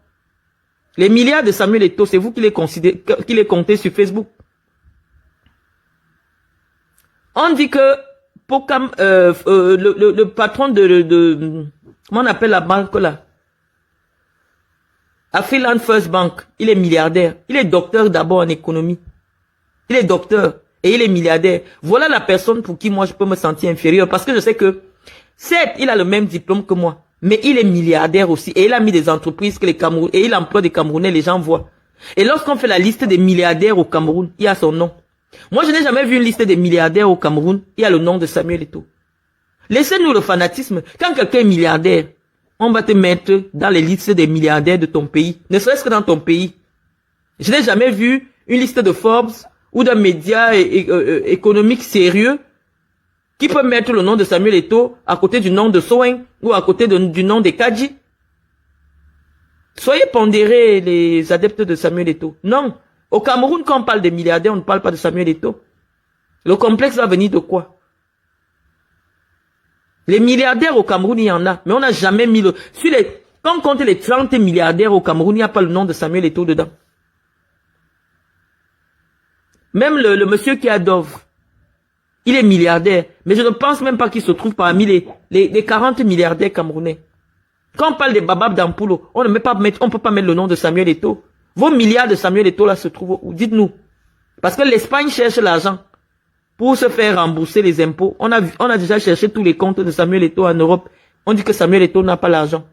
Les milliards de Samuel Eto'o, c'est vous qui les considérez, qui les comptez sur Facebook. On dit que le patron comment on appelle la banque là? Afriland First Bank, il est milliardaire. Il est docteur d'abord en économie. Il est docteur et il est milliardaire. Voilà la personne pour qui moi je peux me sentir inférieur, parce que je sais que certes, il a le même diplôme que moi. Mais il est milliardaire aussi. Et il a mis des entreprises que les Camerounais, et il emploie des Camerounais, les gens voient. Et lorsqu'on fait la liste des milliardaires au Cameroun, il y a son nom. Moi, je n'ai jamais vu une liste des milliardaires au Cameroun. Il y a le nom de Samuel Eto'o. Laissez-nous le fanatisme. Quand quelqu'un est milliardaire, on va te mettre dans les listes des milliardaires de ton pays. Ne serait-ce que dans ton pays. Je n'ai jamais vu une liste de Forbes ou d'un média économique sérieux qui peut mettre le nom de Samuel Eto'o à côté du nom de Sowen ou à côté du nom de Kadji? Soyez pondérés, les adeptes de Samuel Eto'o. Non. Au Cameroun, quand on parle des milliardaires, on ne parle pas de Samuel Eto'o. Le complexe va venir de quoi? Les milliardaires au Cameroun, il y en a. Mais on n'a jamais mis le... Quand on compte les 30 milliardaires au Cameroun, il n'y a pas le nom de Samuel Eto'o dedans. Même le monsieur qui a Dove, il est milliardaire, mais je ne pense même pas qu'il se trouve parmi les 40 milliardaires camerounais. Quand on parle des babab d'Ampulo, on ne peut pas mettre le nom de Samuel Eto'o. Vos milliards de Samuel Eto'o là se trouvent où? Dites-nous. Parce que l'Espagne cherche l'argent pour se faire rembourser les impôts. On a déjà cherché tous les comptes de Samuel Eto'o en Europe. On dit que Samuel Eto'o n'a pas l'argent.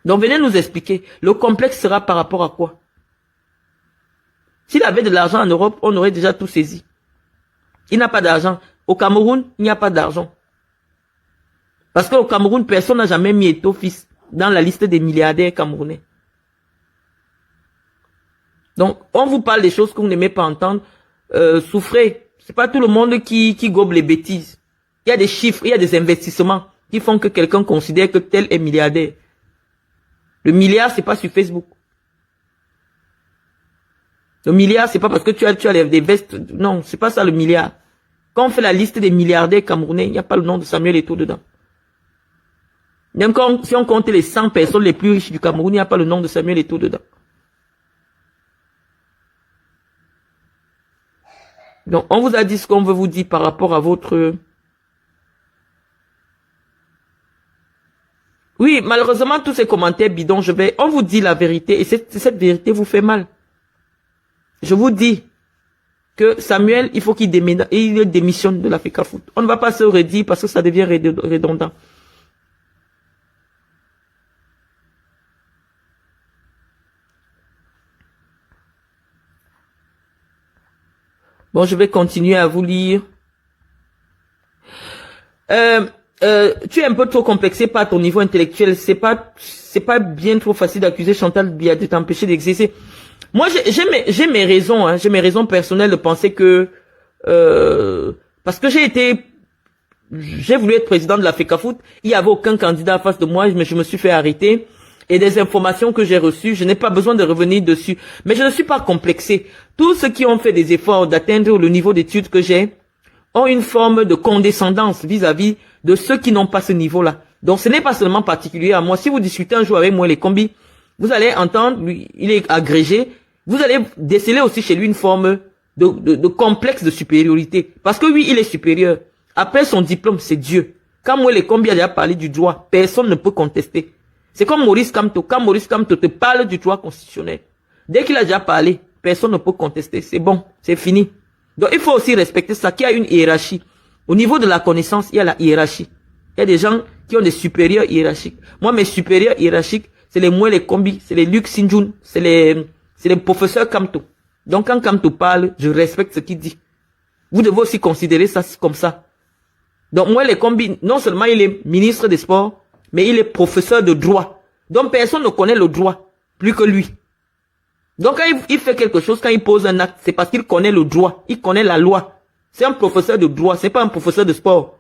Donc venez nous expliquer. Le complexe sera par rapport à quoi? S'il avait de l'argent en Europe, on aurait déjà tout saisi. Il n'a pas d'argent. Au Cameroun, il n'y a pas d'argent. Parce qu'au Cameroun, personne n'a jamais mis Eto'o fils dans la liste des milliardaires camerounais. Donc, on vous parle des choses que vous n'aimez pas entendre. Souffrez. C'est pas tout le monde qui gobe les bêtises. Il y a des chiffres, il y a des investissements qui font que quelqu'un considère que tel est milliardaire. Le milliard, c'est pas sur Facebook. Le milliard, c'est pas parce que tu as des vestes. Non, c'est pas ça le milliard. Quand on fait la liste des milliardaires camerounais, il n'y a pas le nom de Samuel Eto'o dedans. Même si on compte les 100 personnes les plus riches du Cameroun, il n'y a pas le nom de Samuel Eto'o dedans. Donc, on vous a dit ce qu'on veut vous dire par rapport à votre... Oui, malheureusement, tous ces commentaires bidons, on vous dit la vérité, et cette vérité vous fait mal. Je vous dis que Samuel, il faut qu'il démissionne de l'Africa Foot. On ne va pas se redire parce que ça devient redondant. Bon, je vais continuer à vous lire. Tu es un peu trop complexé par ton niveau intellectuel. C'est pas bien trop facile d'accuser Chantal Biya de t'empêcher d'exercer. Moi, j'ai mes raisons, hein, j'ai mes raisons personnelles de penser que parce que j'ai voulu être président de l'Africa Foot, il n'y avait aucun candidat en face de moi, mais je me suis fait arrêter. Et des informations que j'ai reçues, je n'ai pas besoin de revenir dessus. Mais je ne suis pas complexé. Tous ceux qui ont fait des efforts d'atteindre le niveau d'études que j'ai ont une forme de condescendance vis-à-vis de ceux qui n'ont pas ce niveau-là. Donc ce n'est pas seulement particulier à moi. Si vous discutez un jour avec moi les combis, vous allez entendre, lui, il est agrégé, vous allez déceler aussi chez lui une forme de complexe de supériorité. Parce que oui, il est supérieur. Après son diplôme, c'est Dieu. Quand moi les combis a déjà parlé du droit, personne ne peut contester. C'est comme Maurice Kamto. Quand Maurice Kamto te parle du droit constitutionnel, dès qu'il a déjà parlé, personne ne peut contester. C'est bon, c'est fini. Donc il faut aussi respecter ça, qu'il y a une hiérarchie. Au niveau de la connaissance, il y a la hiérarchie. Il y a des gens qui ont des supérieurs hiérarchiques. Moi, mes supérieurs hiérarchiques, c'est les Moué, les Kombi, c'est les Luc Sinjun, c'est les professeurs Kamto. Donc quand Kamto parle, je respecte ce qu'il dit. Vous devez aussi considérer ça comme ça. Donc moi, les Kombi, non seulement il est ministre des Sports, mais il est professeur de droit. Donc personne ne connaît le droit plus que lui. Donc quand il fait quelque chose, quand il pose un acte, c'est parce qu'il connaît le droit, il connaît la loi. C'est un professeur de droit, c'est pas un professeur de sport.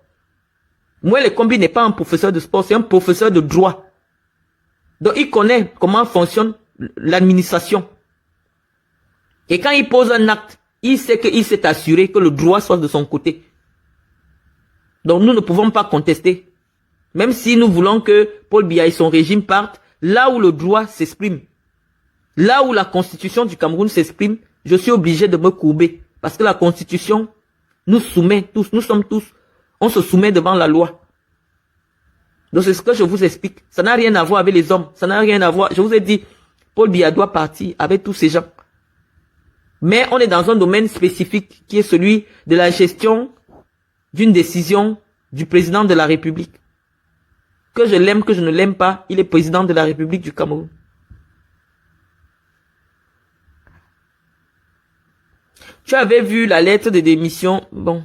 Moi, les combis n'est pas un professeur de sport, c'est un professeur de droit. Donc il connaît comment fonctionne l'administration. Et quand il pose un acte, il sait qu'il s'est assuré que le droit soit de son côté. Donc nous ne pouvons pas contester. Même si nous voulons que Paul Biya et son régime partent, là où le droit s'exprime, là où la constitution du Cameroun s'exprime, je suis obligé de me courber. Parce que la constitution nous soumet tous, nous sommes tous, on se soumet devant la loi. Donc c'est ce que je vous explique. Ça n'a rien à voir avec les hommes, ça n'a rien à voir. Je vous ai dit, Paul Biya doit partir avec tous ces gens. Mais on est dans un domaine spécifique qui est celui de la gestion d'une décision du président de la République. Que je l'aime, que je ne l'aime pas, il est président de la République du Cameroun. Tu avais vu la lettre de démission. Bon.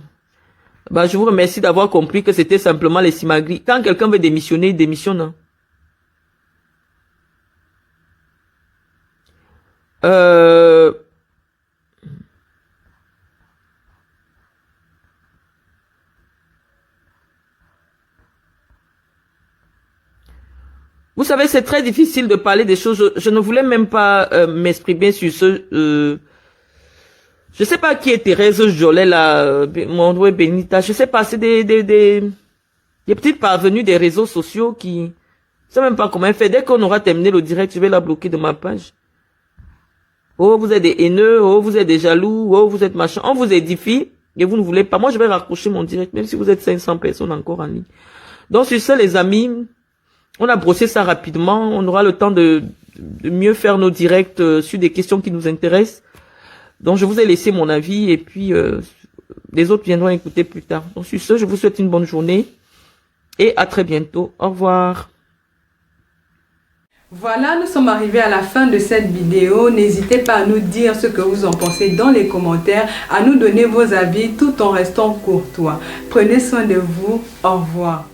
Bah, je vous remercie d'avoir compris que c'était simplement les simagris. Quand quelqu'un veut démissionner, il démissionne. Vous savez, c'est très difficile de parler des choses. Je ne voulais même pas m'exprimer sur ce... je sais pas qui est Thérèse Jolet là, Mondoué Benita. Je sais pas, c'est des petites parvenues des réseaux sociaux qui... Je sais même pas comment elle fait. Dès qu'on aura terminé le direct, je vais la bloquer de ma page. Oh, vous êtes des haineux. Oh, vous êtes des jaloux. Oh, vous êtes machin. On vous édifie et vous ne voulez pas. Moi, je vais raccrocher mon direct, même si vous êtes 500 personnes encore en ligne. Donc, sur ça, les amis... On a brossé ça rapidement. On aura le temps de mieux faire nos directs sur des questions qui nous intéressent. Donc, je vous ai laissé mon avis et puis les autres viendront écouter plus tard. Donc, sur ce, je vous souhaite une bonne journée et à très bientôt. Au revoir. Voilà, nous sommes arrivés à la fin de cette vidéo. N'hésitez pas à nous dire ce que vous en pensez dans les commentaires, à nous donner vos avis tout en restant courtois. Prenez soin de vous. Au revoir.